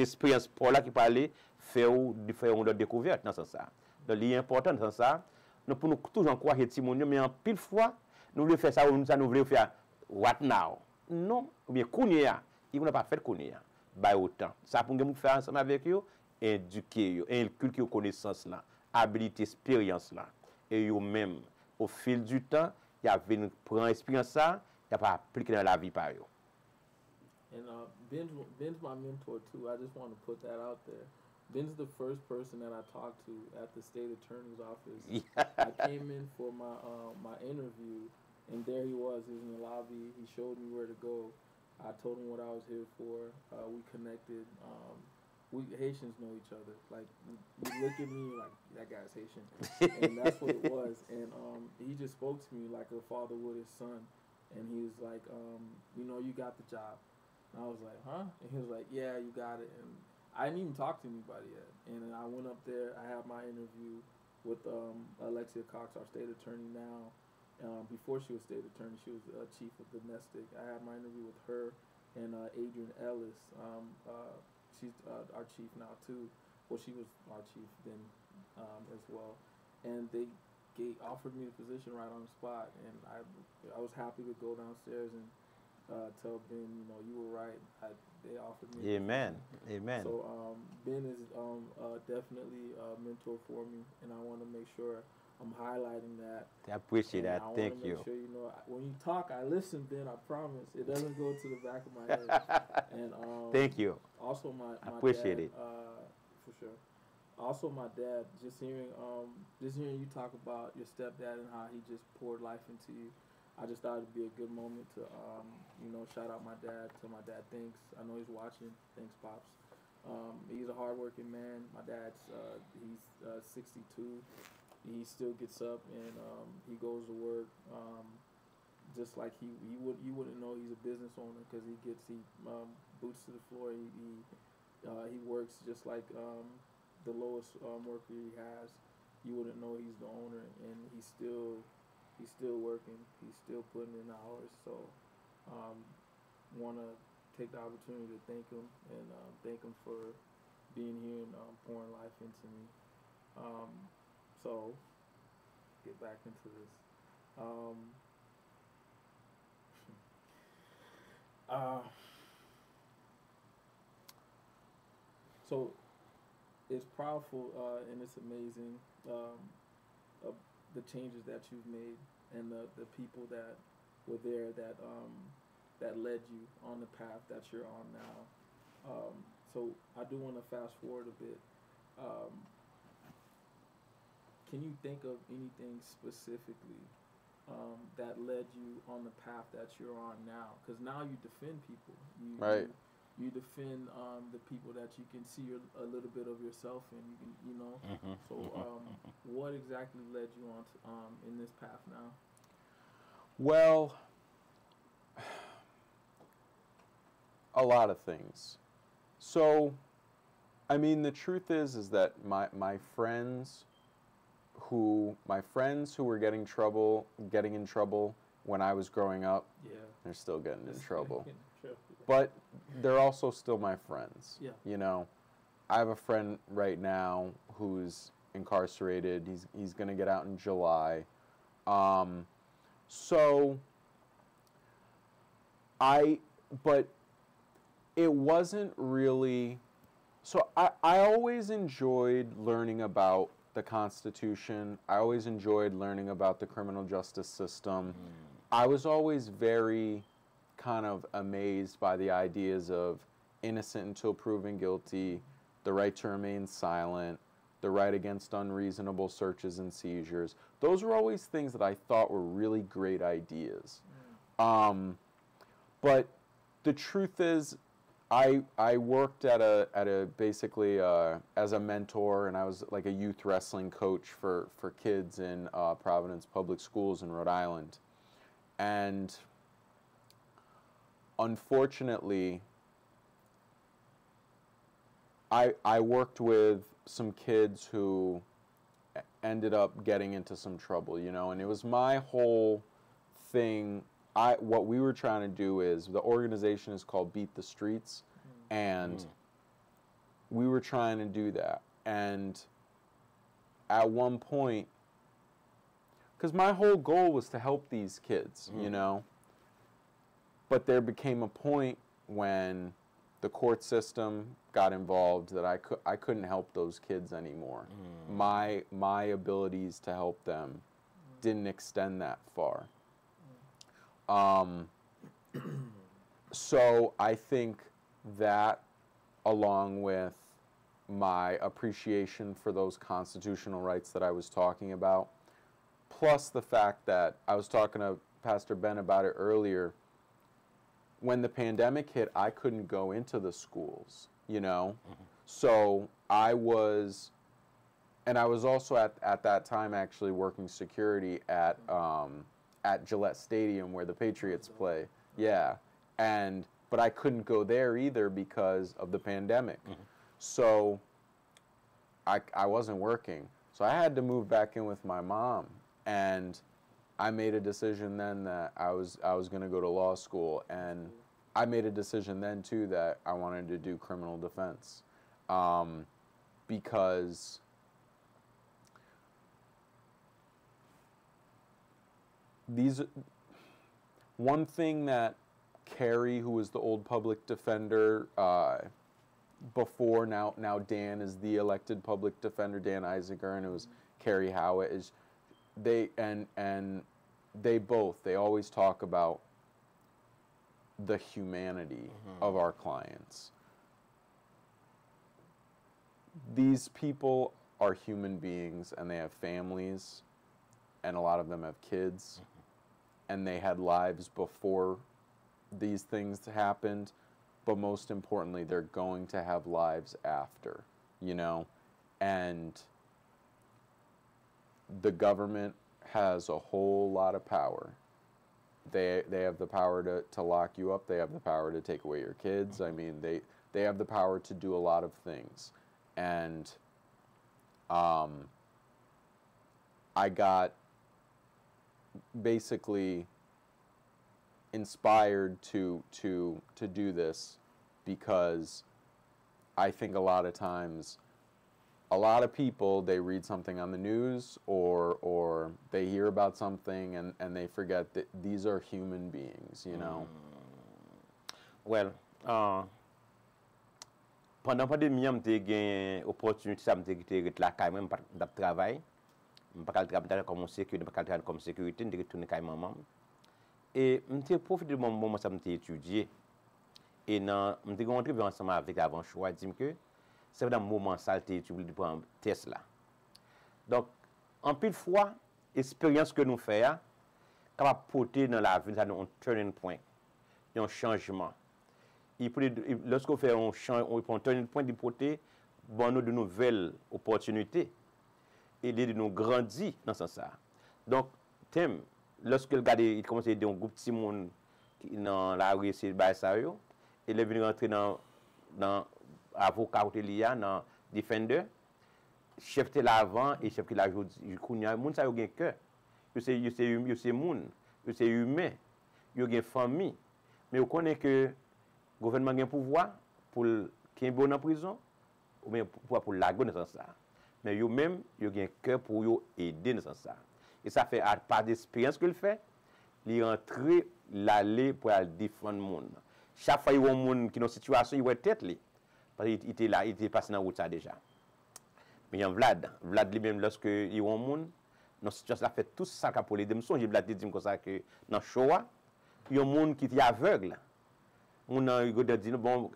H: expérience pour là qui parler faire une découverte dans ça. Donc il est important dans ça. Nous pour nous toujours encourager Timonio, mais en pile fois nous voulons faire ça nous voulons faire what now? Non, ou bien kounia, ils vont pas faire kounia. Bah autant. Ça pour nous faire ensemble avec eux, éduquer eux, inculquer aux connaissances là, habilité, expérience là. Et eux même au fil du temps, il y a venu prendre expérience ça, il y a pas appliquer dans la vie par eux.
I: And Ben's my mentor too. I just want to put that out there. Ben's the first person that I talked to at the state attorney's office.
H: Yeah.
I: I came in for my interview, and there he was. He was in the lobby. He showed me where to go. I told him what I was here for. We connected. We Haitians know each other. Like you look at me like that guy's Haitian, and that's what it was. And he just spoke to me like a father would his son, and he was like, you got the job. And I was like, huh? And he was like, yeah, you got it. And I didn't even talk to anybody yet. And then I went up there. I had my interview with Alexia Cox, our state attorney now. Before she was state attorney, she was chief of domestic. I had my interview with her and Adrian Ellis. She's our chief now too. Well, she was our chief then as well. And they offered me the position right on the spot. And I was happy to go downstairs and tell Ben, you were right. They offered me.
H: Amen. Amen.
I: So Ben is definitely a mentor for me, and I want to make sure I'm highlighting that.
H: I appreciate that. Thank you.
I: I want to make sure when you talk, I listen, Ben. I promise it doesn't go to the back of my head. And
H: thank you.
I: Also, my
H: appreciate
I: dad,
H: it.
I: For sure. Also, my dad. Just hearing you talk about your stepdad and how he just poured life into you. I just thought it'd be a good moment to, shout out my dad. Tell my dad thanks. I know he's watching. Thanks, Pops. He's a hardworking man. My dad's, he's 62. He still gets up and he goes to work. Just like you wouldn't know he's a business owner because he boots to the floor. He works just like the lowest worker he has. You wouldn't know he's the owner, and he's still working. He's still putting in hours. So, want to take the opportunity to thank him and thank him for being here and pouring life into me. So, get back into this. So, it's powerful and it's amazing. The changes that you've made and the people that were there that led you on the path that you're on now. So I do want to fast forward a bit. Can you think of anything specifically that led you on the path that you're on now? Because now you defend people.
J: Right.
I: You defend the people that you can see a little bit of yourself in. You can, you know. So, what exactly led you on to, in this path now?
J: Well, a lot of things. So, I mean, the truth is that my friends who were getting in trouble when I was growing up, they're still getting in trouble. But they're also still my friends.
I: Yeah.
J: You know, I have a friend right now who's incarcerated. He's going to get out in July. But it wasn't really, so I always enjoyed learning about the Constitution. I always enjoyed learning about the criminal justice system. I was always very kind of amazed by the ideas of innocent until proven guilty, the right to remain silent, the right against unreasonable searches and seizures. Those were always things that I thought were really great ideas. But the truth is, I worked at a basically as a mentor, and I was like a youth wrestling coach for kids in Providence Public Schools in Rhode Island. And unfortunately, I worked with some kids who ended up getting into some trouble, you know, and it was my whole thing. What we were trying to do is, the organization is called Beat the Streets, and we were trying to do that. And at one point, because my whole goal was to help these kids, you know, but there became a point when the court system got involved that I couldn't help those kids anymore. My abilities to help them didn't extend that far. So I think that, along with my appreciation for those constitutional rights that I was talking about, plus the fact that I was talking to Pastor Ben about it earlier, when the pandemic hit, I couldn't go into the schools, you know? So I was also at that time actually working security at Gillette Stadium where the Patriots play. Yeah. But I couldn't go there either because of the pandemic. So I wasn't working. So I had to move back in with my mom, and I made a decision then that I was going to go to law school, and I made a decision then too that I wanted to do criminal defense, because one thing that Carrie, who was the old public defender before, now Dan is the elected public defender, Dan Isager, and it was Carrie Howitt, is they always talk about the humanity of our clients. These people are human beings, and they have families, and a lot of them have kids, and they had lives before these things happened, but most importantly, they're going to have lives after, you know? And the government has a whole lot of power. They have the power to lock you up. They have the power to take away your kids. I mean, they have the power to do a lot of things. And I got basically inspired to do this because I think a lot of times, a lot of people, they read something on the news or they hear about something and they forget that these are human beings, you know.
H: Well, pendant pandémie, j'ai eu opportunité ça me de la caille même de travail, pas travailler comme sécurité, pas travailler comme sécurité, de retourner caille maman. Et j'ai profité de mon moment ça me étudier et dans me rencontré ensemble avec avant choix dit que c'est dans moment ça tu voulais prendre test là. Donc en pile fois expérience que nous fait capable de porter dans la vie, ça un turning point, un changement. Lorsqu'on fait un turning point, il porter bon, de nouvelles opportunités et de nous grandir dans ce sens. Donc, thème, lorsque il commence à aider un groupe de petits monde dans la rue, c'est ça, et il est venu rentrer dans avocat ou dans Defender, chef de l'avant et chef de la aujourd'hui. Les gens ça ont un cœur. C'est monde, c'est humain, ils ont une famille. Mais vous connaissez que le gouvernement a un pouvoir pour qu'il y ait en prison ou bien pour l'ago dans ça. Mais eux-mêmes, ils ont un cœur pour aider dans ça. Et ça fait par d'expérience qu'il fait, il rentre, l'aller pour aller défendre le monde. Chaque fois qu'il y a un monde qui est dans une situation, il va tête. Parce qu'il était là, il était passé dans la route ça déjà. Mais il y a Vlad lui-même, lorsque il y a un monde, dans cette situation, il fait tout ça pour les démissions. J'ai Vlad dit comme ça que dans le Shoah, il y a un monde qui est aveugle. Il y a un monde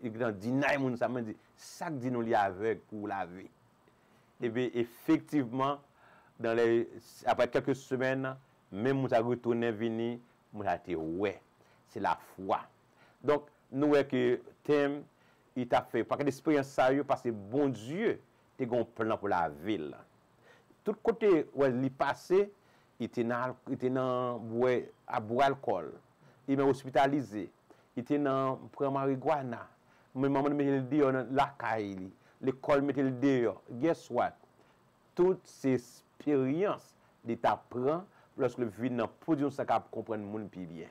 H: qui dit, ça dit nous est aveugle pour la vie. Et bien, effectivement, après quelques semaines, même nous avons retourné venir, nous avons dit, ouais, c'est la foi. Donc, nous voyons que thème, il t'a fait, parce que l'expérience sérieuse, parce que bon Dieu, il a un plan pour la ville. Tout côté où il est passé, il était à boire alcool, il est hospitalisé, il était dans prendre marijuana, mais maman mettait le dehors dans la caille, l'école mettait le dehors. Guess what? Toutes ces expériences, l'État prend lorsque le vide dans production ça capable comprendre le monde plus bien.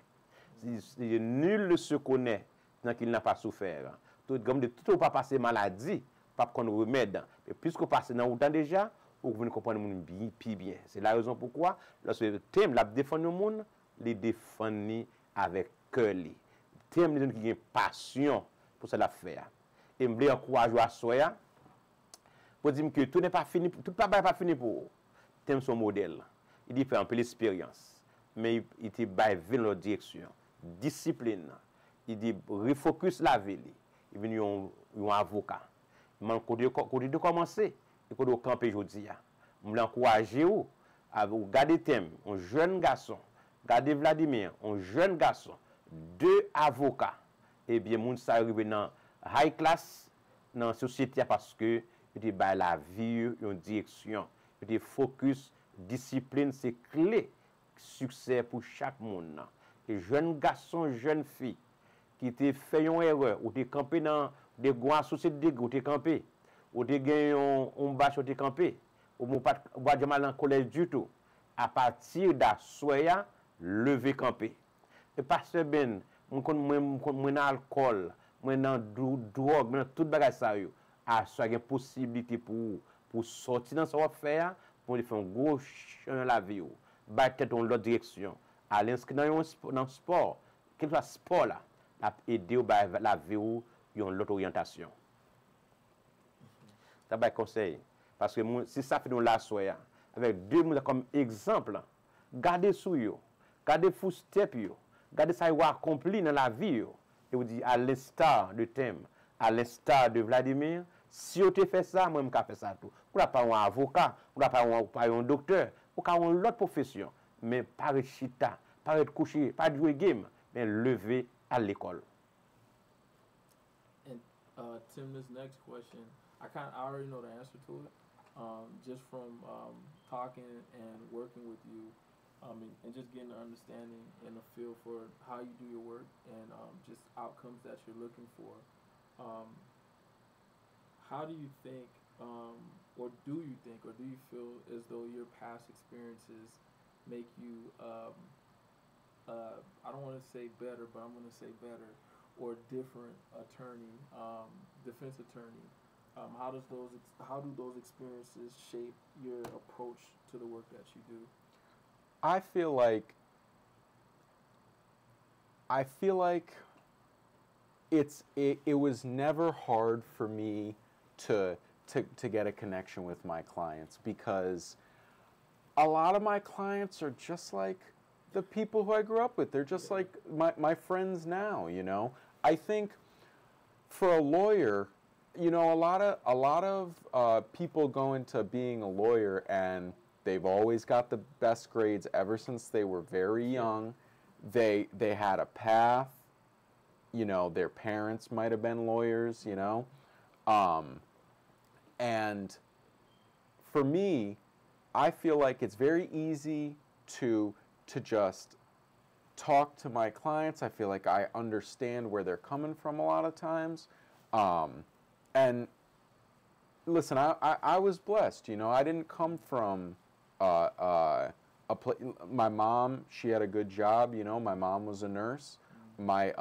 H: Nul ne se connaît tant qu'il n'a pas souffert. Tout comme de tout pas passer maladie, pas qu'on remède. Et puisque passe dans le temps déjà, vous venez comprendre le monde plus bien. C'est la raison pourquoi lorsque le thème la défendre le monde, les défendre avec cœur. Thème les gens qui ont passion pour cela faire. Et me encourager à soi pour dire que tout n'est pas fini, tout pas fini pour eux. Thème son modèle. Il dit fait un peu l'expérience, mais il était dans leur direction, discipline. Il dit refocus la ville. Il est venu un avocat. Il m'a dit de commencer, il faut camper aujourd'hui. Je l'encourager à garder thème, un jeune garçon, garder Vladimir, un jeune garçon, 2 avocats. Eh bien, moun sa arrivé dans high class dans la société parce que il était la vie, une direction, il était focus, discipline, c'est clé succès pour chaque monde. Et jeune garçon, jeune fille qui te fait une erreur ou te campé dans des grandes sociétés ou te campé ou te gagné un bâche ou te campé ou pas de mal en collège du tout à partir d'assoya lever campé. Et pasteur Ben moi dans alcool moi dans drogue dans toute bagage ça yo a une possibilité pour sortir dans ce faire pour faire un gros changement la vie ou battre dans l'autre direction à l'inscrire dans le sport quel soit sport là a aider la vie ou l'autre orientation. Ça va conseil parce que si ça fait nous la soya avec 2 mots comme exemple gardez sous yo gardez footstep yo gardez ça y accompli dans la vie yo et vous dit à l'instar de thème à l'instar de Vladimir si vous te fait ça moi me fait ça tout ou pas un avocat ou pas un docteur ou pas une autre profession mais pas chita pas être couché pas jouer game mais lever à l'école.
I: And Tim, this next question, I already know the answer to it, just from talking and working with you, and just getting an understanding and a feel for how you do your work and just outcomes that you're looking for. How do you think, or do you think, or do you feel as though your past experiences make you I don't want to say better, but I'm going to say better, or different attorney, defense attorney. How do those experiences shape your approach to the work that you do?
J: I feel like it was never hard for me to get a connection with my clients because a lot of my clients are just like the people who I grew up with. They're just like my friends now, you know. I think for a lawyer, you know, a lot of people go into being a lawyer and they've always got the best grades ever since they were very young. They had a path. You know, their parents might have been lawyers, you know. And for me, I feel like it's very easy to just talk to my clients. I feel like I understand where they're coming from a lot of times. And listen, I was blessed, you know. I didn't come from my mom, she had a good job, you know. My mom was a nurse. My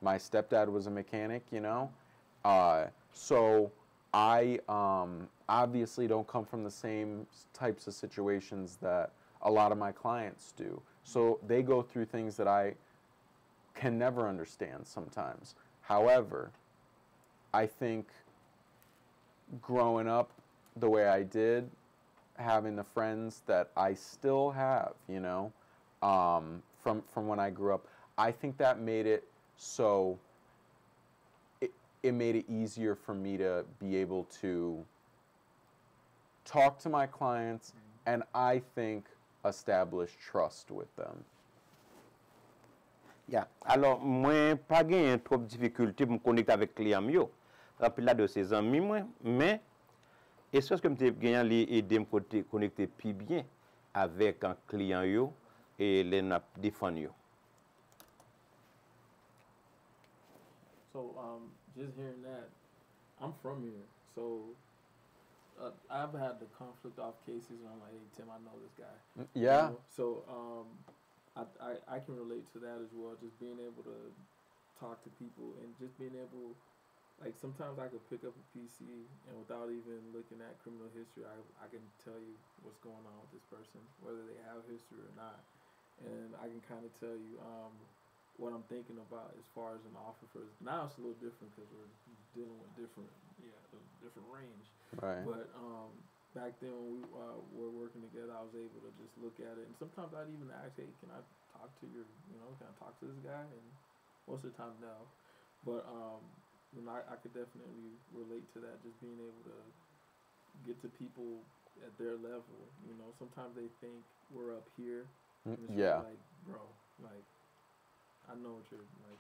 J: stepdad was a mechanic, you know. So I obviously don't come from the same types of situations that a lot of my clients do. So they go through things that I can never understand sometimes. However, I think growing up the way I did, having the friends that I still have, you know, from when I grew up, I think that made it so it made it easier for me to be able to talk to my clients and I think establish trust with them.
H: Yeah. Alors, moi, pas gain trop de difficulté pour me connecter avec client yo. Rappel là de ses amis moi, mais est-ce que me gagnant les aider me connecter plus bien avec un client yo et les n'a défendre yo.
I: So just hearing that, I'm from here, so I've had the conflict off cases where I'm like, hey Tim, I know this guy.
J: Yeah.
I: You know? So I can relate to that as well. Just being able to talk to people and just being able, like sometimes I could pick up a PC and without even looking at criminal history, I can tell you what's going on with this person, whether they have history or not, and I can kind of tell you what I'm thinking about as far as an officer. Now it's a little different because we're dealing with different range.
J: Right.
I: But back then when we were working together, I was able to just look at it, and sometimes I'd even ask, hey, can I talk to your, can I talk to this guy? And most of the time, no. But I could definitely relate to that, just being able to get to people at their level. You know, sometimes they think we're up here. And it's
J: Yeah.
I: like, bro, like, I know what you're like.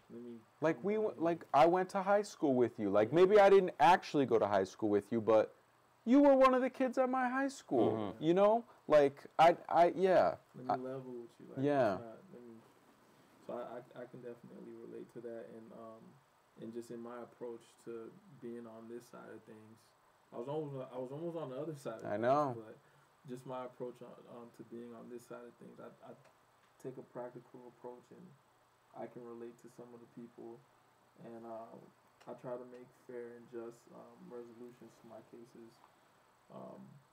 I: Let me.
J: Like I went to high school with you. Like maybe I didn't actually go to high school with you, but you were one of the kids at my high school. You know, like yeah.
I: Let me level with you. Like,
J: yeah.
I: So I can definitely relate to that, and just in my approach to being on this side of things, I was almost on the other side.
J: I know.
I: But just my approach to being on this side of things, I take a practical approach, and I can relate to some of the people, and I try to make fair and just resolutions to my cases.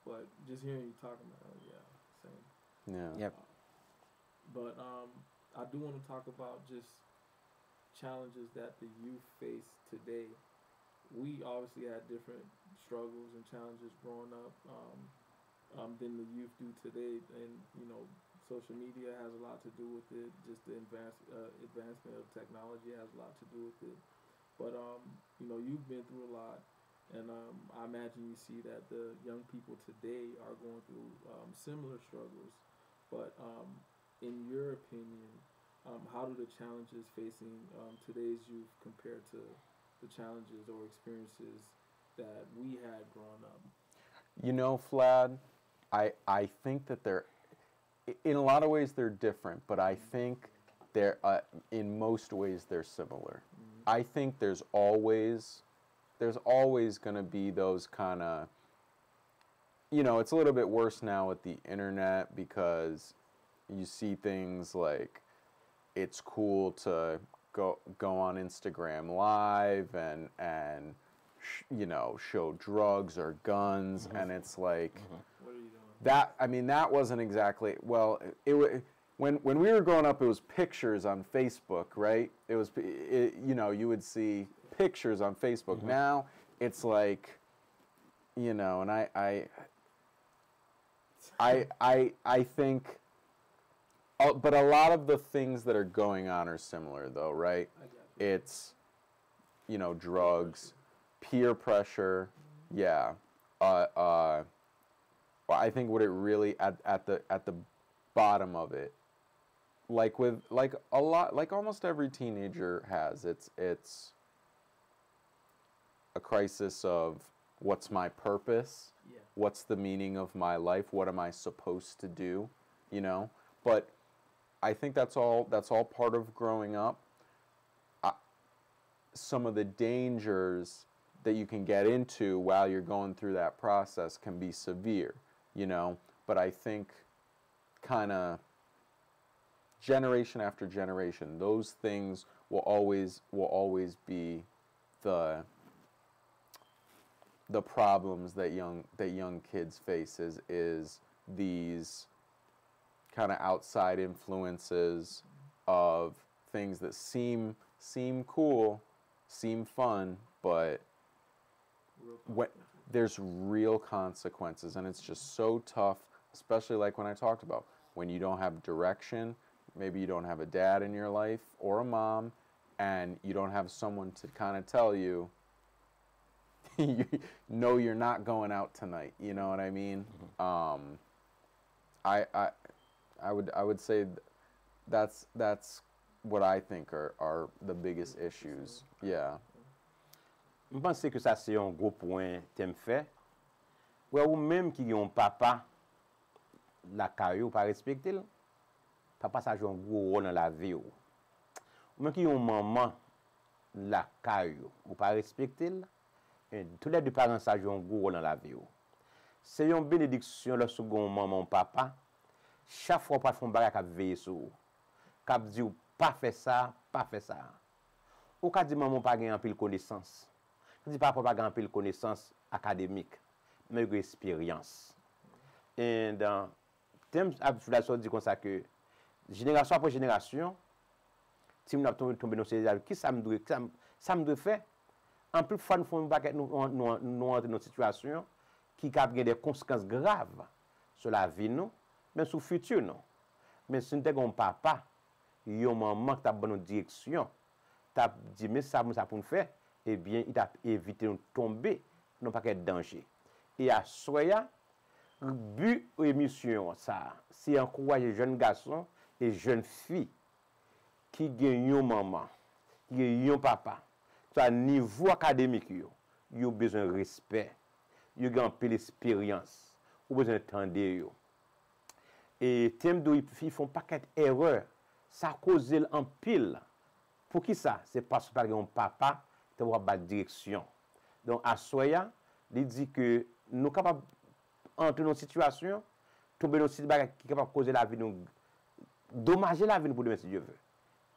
I: But just hearing you talking about it, yeah, same.
J: Yeah.
H: Yep.
I: But I do want to talk about just challenges that the youth face today. We obviously had different struggles and challenges growing up than the youth do today, and social media has a lot to do with it. Just the advancement of technology has a lot to do with it. But you've been through a lot, and I imagine you see that the young people today are going through similar struggles. But in your opinion, how do the challenges facing today's youth compare to the challenges or experiences that we had growing up?
J: You know, Flad, I think that they're, in a lot of ways they're different, but I think they're, in most ways they're similar. I think there's always going to be those kind of, it's a little bit worse now with the internet because you see things like it's cool to go on Instagram Live and show drugs or guns, and it's like,
I: What are you doing?
J: that, I mean, that wasn't exactly, well, when we were growing up, it was pictures on Facebook, right? It was, you would see pictures on Facebook. Now, it's like, and I think, but a lot of the things that are going on are similar, though, right? It's, drugs, peer pressure, yeah, Well, I think what it really at the bottom of it, like almost every teenager has, it's a crisis of what's my purpose, what's the meaning of my life, what am I supposed to do, you know? But I think that's all part of growing up. Some of the dangers that you can get into while you're going through that process can be severe, you know? But I think kind of generation after generation, those things will always be the problems that young kids face is these kind of outside influences of things that seem cool, seem fun, but there's real consequences, and it's just so tough, especially like when I talked about when you don't have direction, maybe you don't have a dad in your life or a mom, and you don't have someone to kind of tell you, no, you're not going out tonight. You know what I mean? I would say that's what I think are the biggest issues. Yeah.
H: Je pense que ça c'est un gros point t'aime fait. Ou même qui ont papa la caillou pas respecter. Papa ça joue un gros rôle dans la vie. Ou même qui ont maman la caillou ou pas respecter. Tous les deux parents ça joue un gros rôle dans la vie. C'est une bénédiction le second maman papa. Chaque fois pas font bagarre qui veiller sur qui dit pas faire ça, pas faire ça. Ou ka dit maman pas gagner pile connaissance. Dit papa pas gagner pile connaissance académique, mais expérience. Et dans thème absurdation dit comme ça que génération après génération si nous tomber dans ces qui ça me doit faire en plus fois nous font bagarre nous entrer dans une situation qui a des conséquences graves sur la vie nous, mais sur le futur non. Mais si nous avons un papa, un maman qui a bonne direction, t'a dit mais ça pour nous faire, eh bien il t'a évité de tomber dans pas quel danger. Et à soya but émission ça, c'est encourager jeunes garçons et jeunes filles qui gagnent une maman, qui gagnent un papa, à niveau académique yo besoin de respect, yo gagne peu l'expérience, ou besoin d'entendre yo. Et thème de ils font paquet erreur, ça cause en pile. Pour qui ça? C'est parce que par exemple papa te voit pas direction. Donc à soya, il dit que nous capable entrer dans une situation, tomber dans une situation qui capable causer la vie nous dommager la vie pour demain si Dieu veut.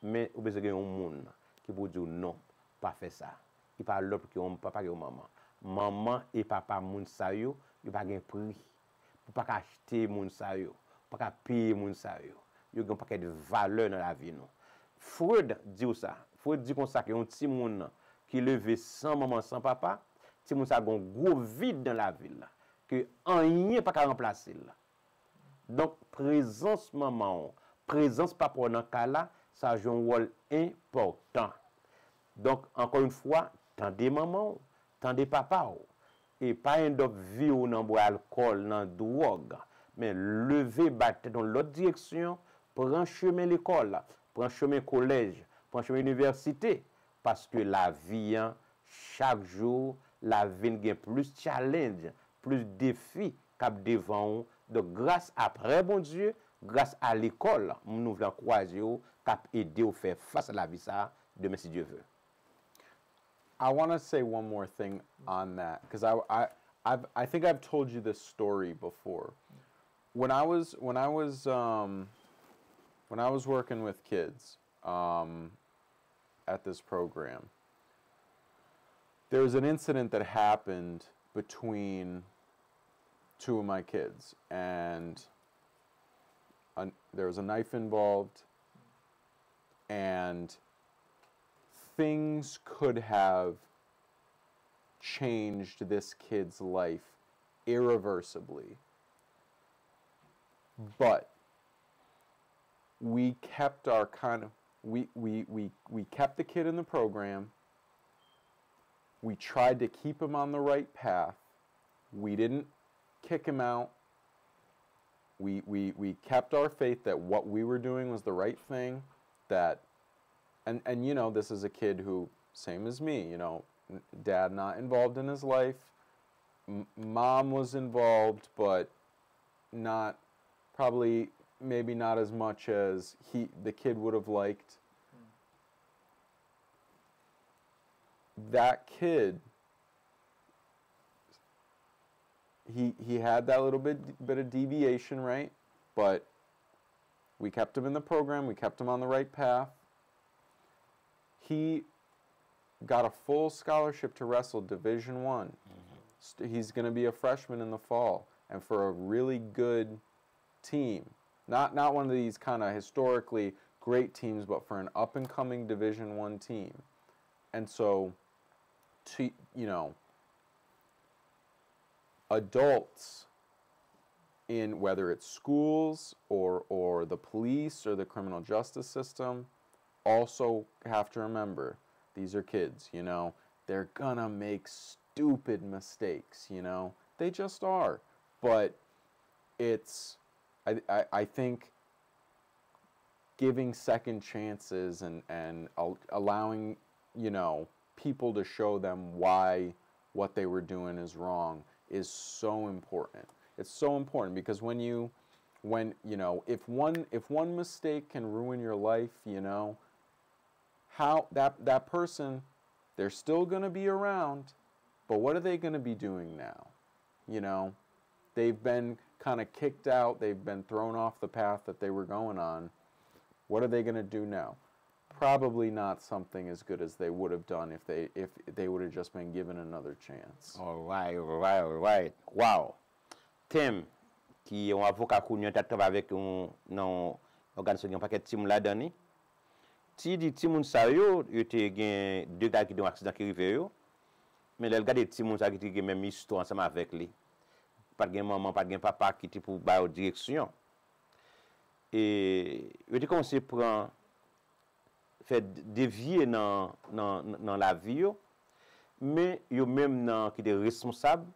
H: Mais au besoin de un monde qui peut dire non, pas faire ça. Il parle l'autre qui on papa et maman. Maman et papa moun sa yo, il pas gain prix. Pour pas acheter moun sa yo, pas payer moun sa yo. Yo gain paquet de valeur dans la vie nous. Freud dit ça. Freud dit comme ça que un petit monde qui levé sans maman sans papa, petit monde ça a un gros vide dans la ville que rien pas remplacer là. Donc présence maman, présence papa dans cas là, ça joue un rôle important. Donc encore une fois, tendez maman, tendez papa et pas un d'autre vie ou dans boire alcool, dans drogue, mais lever battre dans l'autre direction, prendre chemin l'école, prendre chemin collège, prendre chemin université parce que la vie chaque jour la vie gagne plus challenge, plus défis cap devant. Donc grâce après bon Dieu, grâce à l'école, nous voulons croiser cap aider au faire face à la vie ça demain si Dieu veut.
J: I want to say one more thing on that because I think I've told you this story before. When I was working with kids at this program, there was an incident that happened between two of my kids, and there was a knife involved, and things could have changed this kid's life irreversibly. But we kept our we kept the kid in the program. We tried to keep him on the right path. We didn't kick him out. we kept our faith that what we were doing was the right thing, that, and you know, this is a kid who, same as me, you know, dad not involved in his life, mom was involved, but not, probably, maybe not as much as the kid would have liked. That kid, he had that little bit of deviation, right? But we kept him in the program. We kept him on the right path. He got a full scholarship to wrestle Division I. He's going to be a freshman in the fall, and for a really good team. Not one of these kind of historically great teams, but for an up-and-coming Division I team. And so, you know, adults in whether it's schools or the police or the criminal justice system also have to remember, these are kids, you know, they're gonna make stupid mistakes, you know, they just are. But it's, I think giving second chances and allowing, you know, people to show them why what they were doing is wrong is so important. It's so important because when you know, if one mistake can ruin your life, you know, how that person, they're still going to be around, but what are they going to be doing now? You know, they've been kind of kicked out, they've been thrown off the path that they were going on. What are they going to do now? Probably not something as good as they would have done if they would have just been given another chance.
H: All right. Wow. Tim, qui est un avocat connu, qui travaille avec un organisation un paquet de team là dedans. Si dit Timoun sa yo te gen deux gars qui ont accident qui rive yo. Mais le gars de Timoun sa qui te gen même histoire ensemble avec lui. Pas gen maman, pas gen papa qui te pour ba direction. Et yo te commencé prend fait dévier dans la vie yo, mais yo même nan qui est responsable,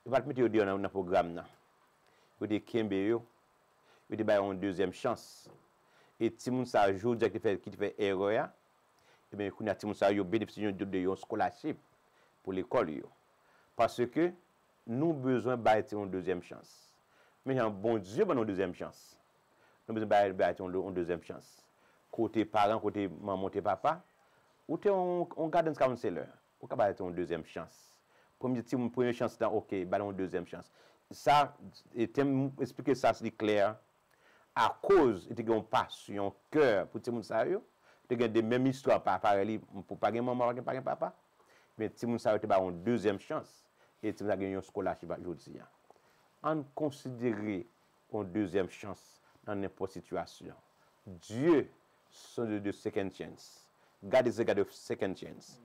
H: yo pas mettre yo dans programme nan. Yo te kembe yo te bay une deuxième chance. Et ti moun sa jou qui te fait erreur ya, et bien kounya ti moun sa yo bénéficier de yon scholarship pour l'école yo. Parce que nous besoin bay une deuxième chance. Mais un bon Dieu ba une deuxième chance. Nous besoin bay une deuxième chance. Côté parents, côté maman, côté papa, ou t'es on guidance counselor, ou ka ba une deuxième chance. Première chance dans OK, ba une deuxième chance. Ça et expliquer ça c'est clair. À cause de une passion, cœur pour ti moun sa yo, te gen des mêmes histoires par pareil pour pas gen maman, pas gen papa. Mais ti moun sa yo te ba une deuxième chance et ti moun sa gen un scholarship aujourd'hui. On considérer une deuxième chance dans n'importe situation. Dieu son de second chance. God is a God of second chance.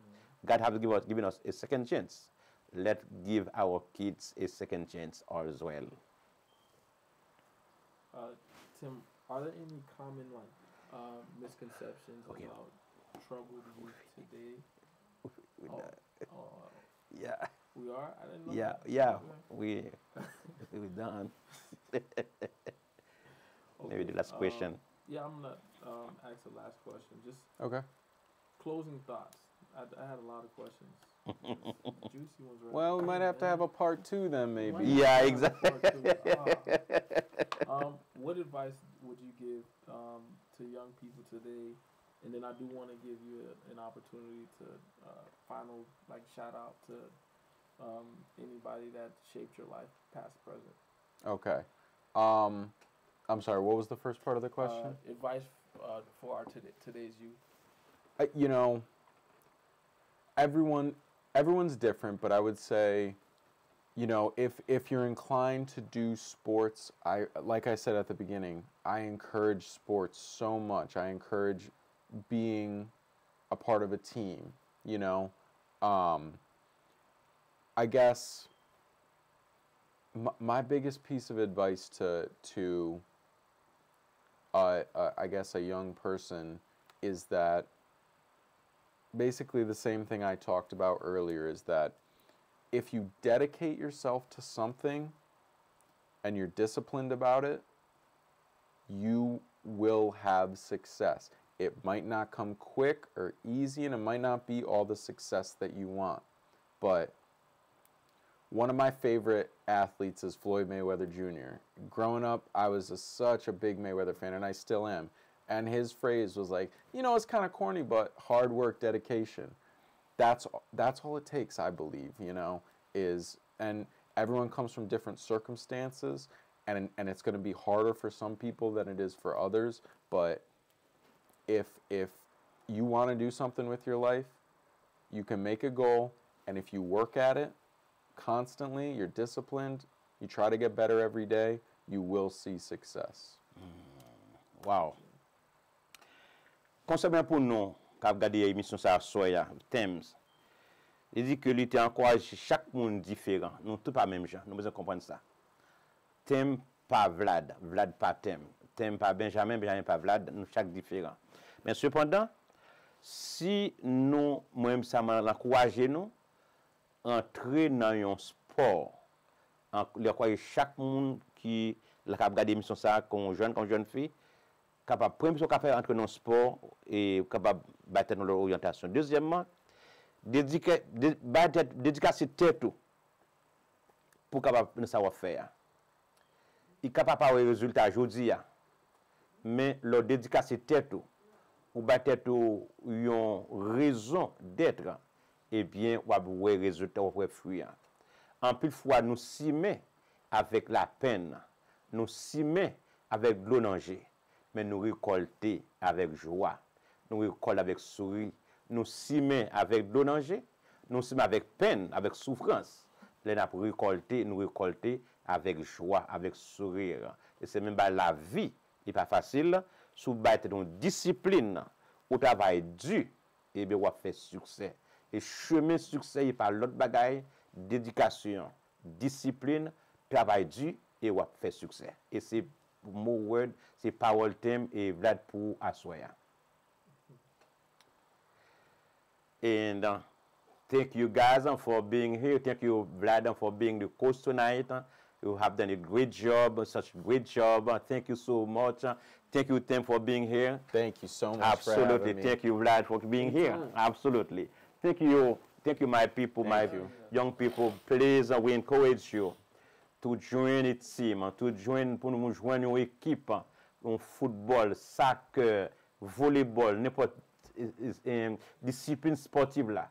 H: God has given us a second chance. Let's give our kids a second chance as well.
I: Tim, are there any common misconceptions about troubled youth today?
H: Yeah.
I: We are? I didn't know
H: Yeah,
I: that.
H: yeah. We're done. Maybe the last question.
I: Yeah, I'm gonna ask the last question. Just
J: Okay.
I: closing thoughts. I had a lot of questions. Juicy ones, right?
J: Well, we might have to have a part 2 then, maybe.
H: Yeah, exactly.
I: What advice would you give to young people today? And then I do want to give you an opportunity to final shout out to anybody that shaped your life, past, present.
J: Okay. I'm sorry, what was the first part of the question?
I: Advice for our today's youth.
J: You know, everyone's different, but I would say, you know, if you're inclined to do sports, like I said at the beginning, I encourage sports so much. I encourage being a part of a team, you know. I guess my biggest piece of advice to I guess a young person is that basically the same thing I talked about earlier, is that if you dedicate yourself to something, and you're disciplined about it, you will have success. It might not come quick or easy, and it might not be all the success that you want. But one of my favorite athletes is Floyd Mayweather Jr. Growing up, I was such a big Mayweather fan, and I still am. And his phrase was like, you know, it's kind of corny, but hard work, dedication. That's all it takes, I believe, you know, and everyone comes from different circumstances, and it's going to be harder for some people than it is for others. But if you want to do something with your life, you can make a goal, and if you work at it constantly, you're disciplined, you try to get better every day, you will see success.
H: Wow. Concernant pour nous, qui avons regardé l'émission ça soya, thèmes, il dit que l'ité encourage chaque monde différent. Nous tous pas même gens. Nous besoin comprendre ça. Thème pas Vlad, Vlad pas thème. Thème pas Benjamin, Benjamin pas Vlad, nous chaque différent. Mais cependant, si nous, moi-même, ça m'encourage nous, entrer dans un sport, encourager chaque monde qui a regardé l'émission ça, comme jeune fille, capable première chose faire entrer dans le sport et capable battre dans leur orientation. Deuxièmement, dédicacer tête pour capable de savoir faire. Il capable pas avoir résultat aujourd'hui, mais leur dédicacer tête ou battre une raison d'être, eh bien, ou avoir résultat ou avoir fruit. En plus fois nous simer avec la peine, nous simer avec de l'onanger, mais nous récolter avec joie, nous récolter avec sourire, nous simer avec de l'onanger, nous simer avec peine, avec souffrance. Nous récolter avec joie, avec sourire. Et c'est même la vie, n'est pas facile, sous battre une discipline, au travail dur, et bien on va faire succès. Et chemin succès, il par l'autre bagaille, dédication, discipline, travail dur, et on va faire succès. Et c'est mon word, c'est parole thème et Vlad pour assoya. And thank you guys for being here. Thank you, Vlad, for being the host tonight. You have done a great job, such a great job. Thank you so much. Thank you, Tim, for being here.
J: Thank you so much.
H: Absolutely.
J: For having me.
H: Thank you, Vlad, for being here. Absolutely. Thank you, my people, young people. Please, we encourage you to join a team, to join pour nous joindre une équipe, en football, soccer, volleyball, n'importe discipline sportive là,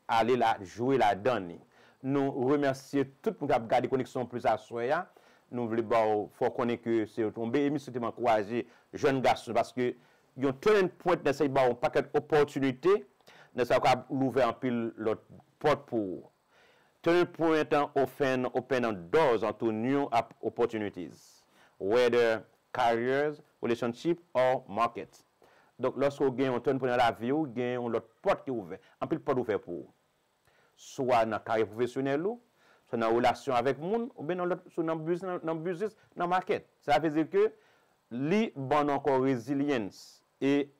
H: aller là jouer là-dedans. Nous remercions tout le monde qui a regardé Koneksyon Plus à soya. Nous voulons faut connaître que c'est tombé émission qui m'encourager jeunes garçons parce que ils ont turning point dans ces un paquet d'opportunités, dans ça qu'a ouvert en pile l'autre porte pour turning point open doors into new opportunities, whether careers, relationship or market. Donc lorsque vous gagnez un turning point dans la vie, vous gagnez l'autre porte qui est ouverte, en pile porte ouverte pour soit dans la carrière professionnelle, soit dans la relation avec les gens, ou bien dans le business, dans le market. Ça veut dire que les bonnes encore résilience et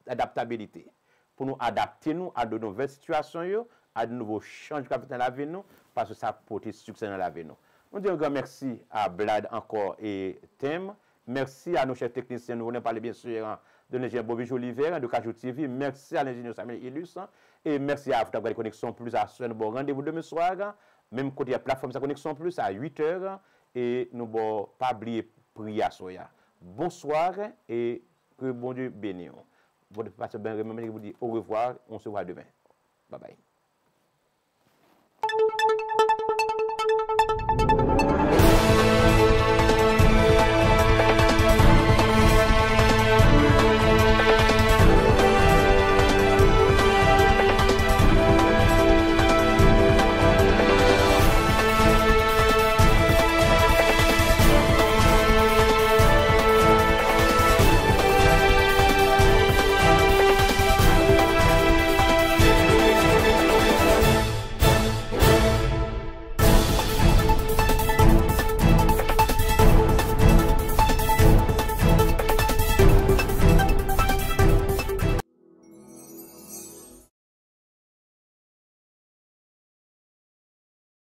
H: adaptabilité pour nous adapter nous à de nouvelles situations, à de nouveaux changements dans la vie, parce que ça porte succès dans la vie. Nous disons un grand merci à Vlad encore et Tim. Merci à nos chefs techniciens. Nous voulons parler bien sûr de l'ingénieur Bobby Joliver, de Cajou TV. Merci à l'ingénieur Samuel Illus. Et merci à vous Koneksyon Plus à ce bon rendez-vous demain soir. Même côté la plateforme de Koneksyon Plus à 8h. Et nous ne pas oublier prier à soya. Bonsoir et que bon Dieu bénisse. Votre pasteur Ben Raymond vous dit au revoir. On se voit demain. Bye bye.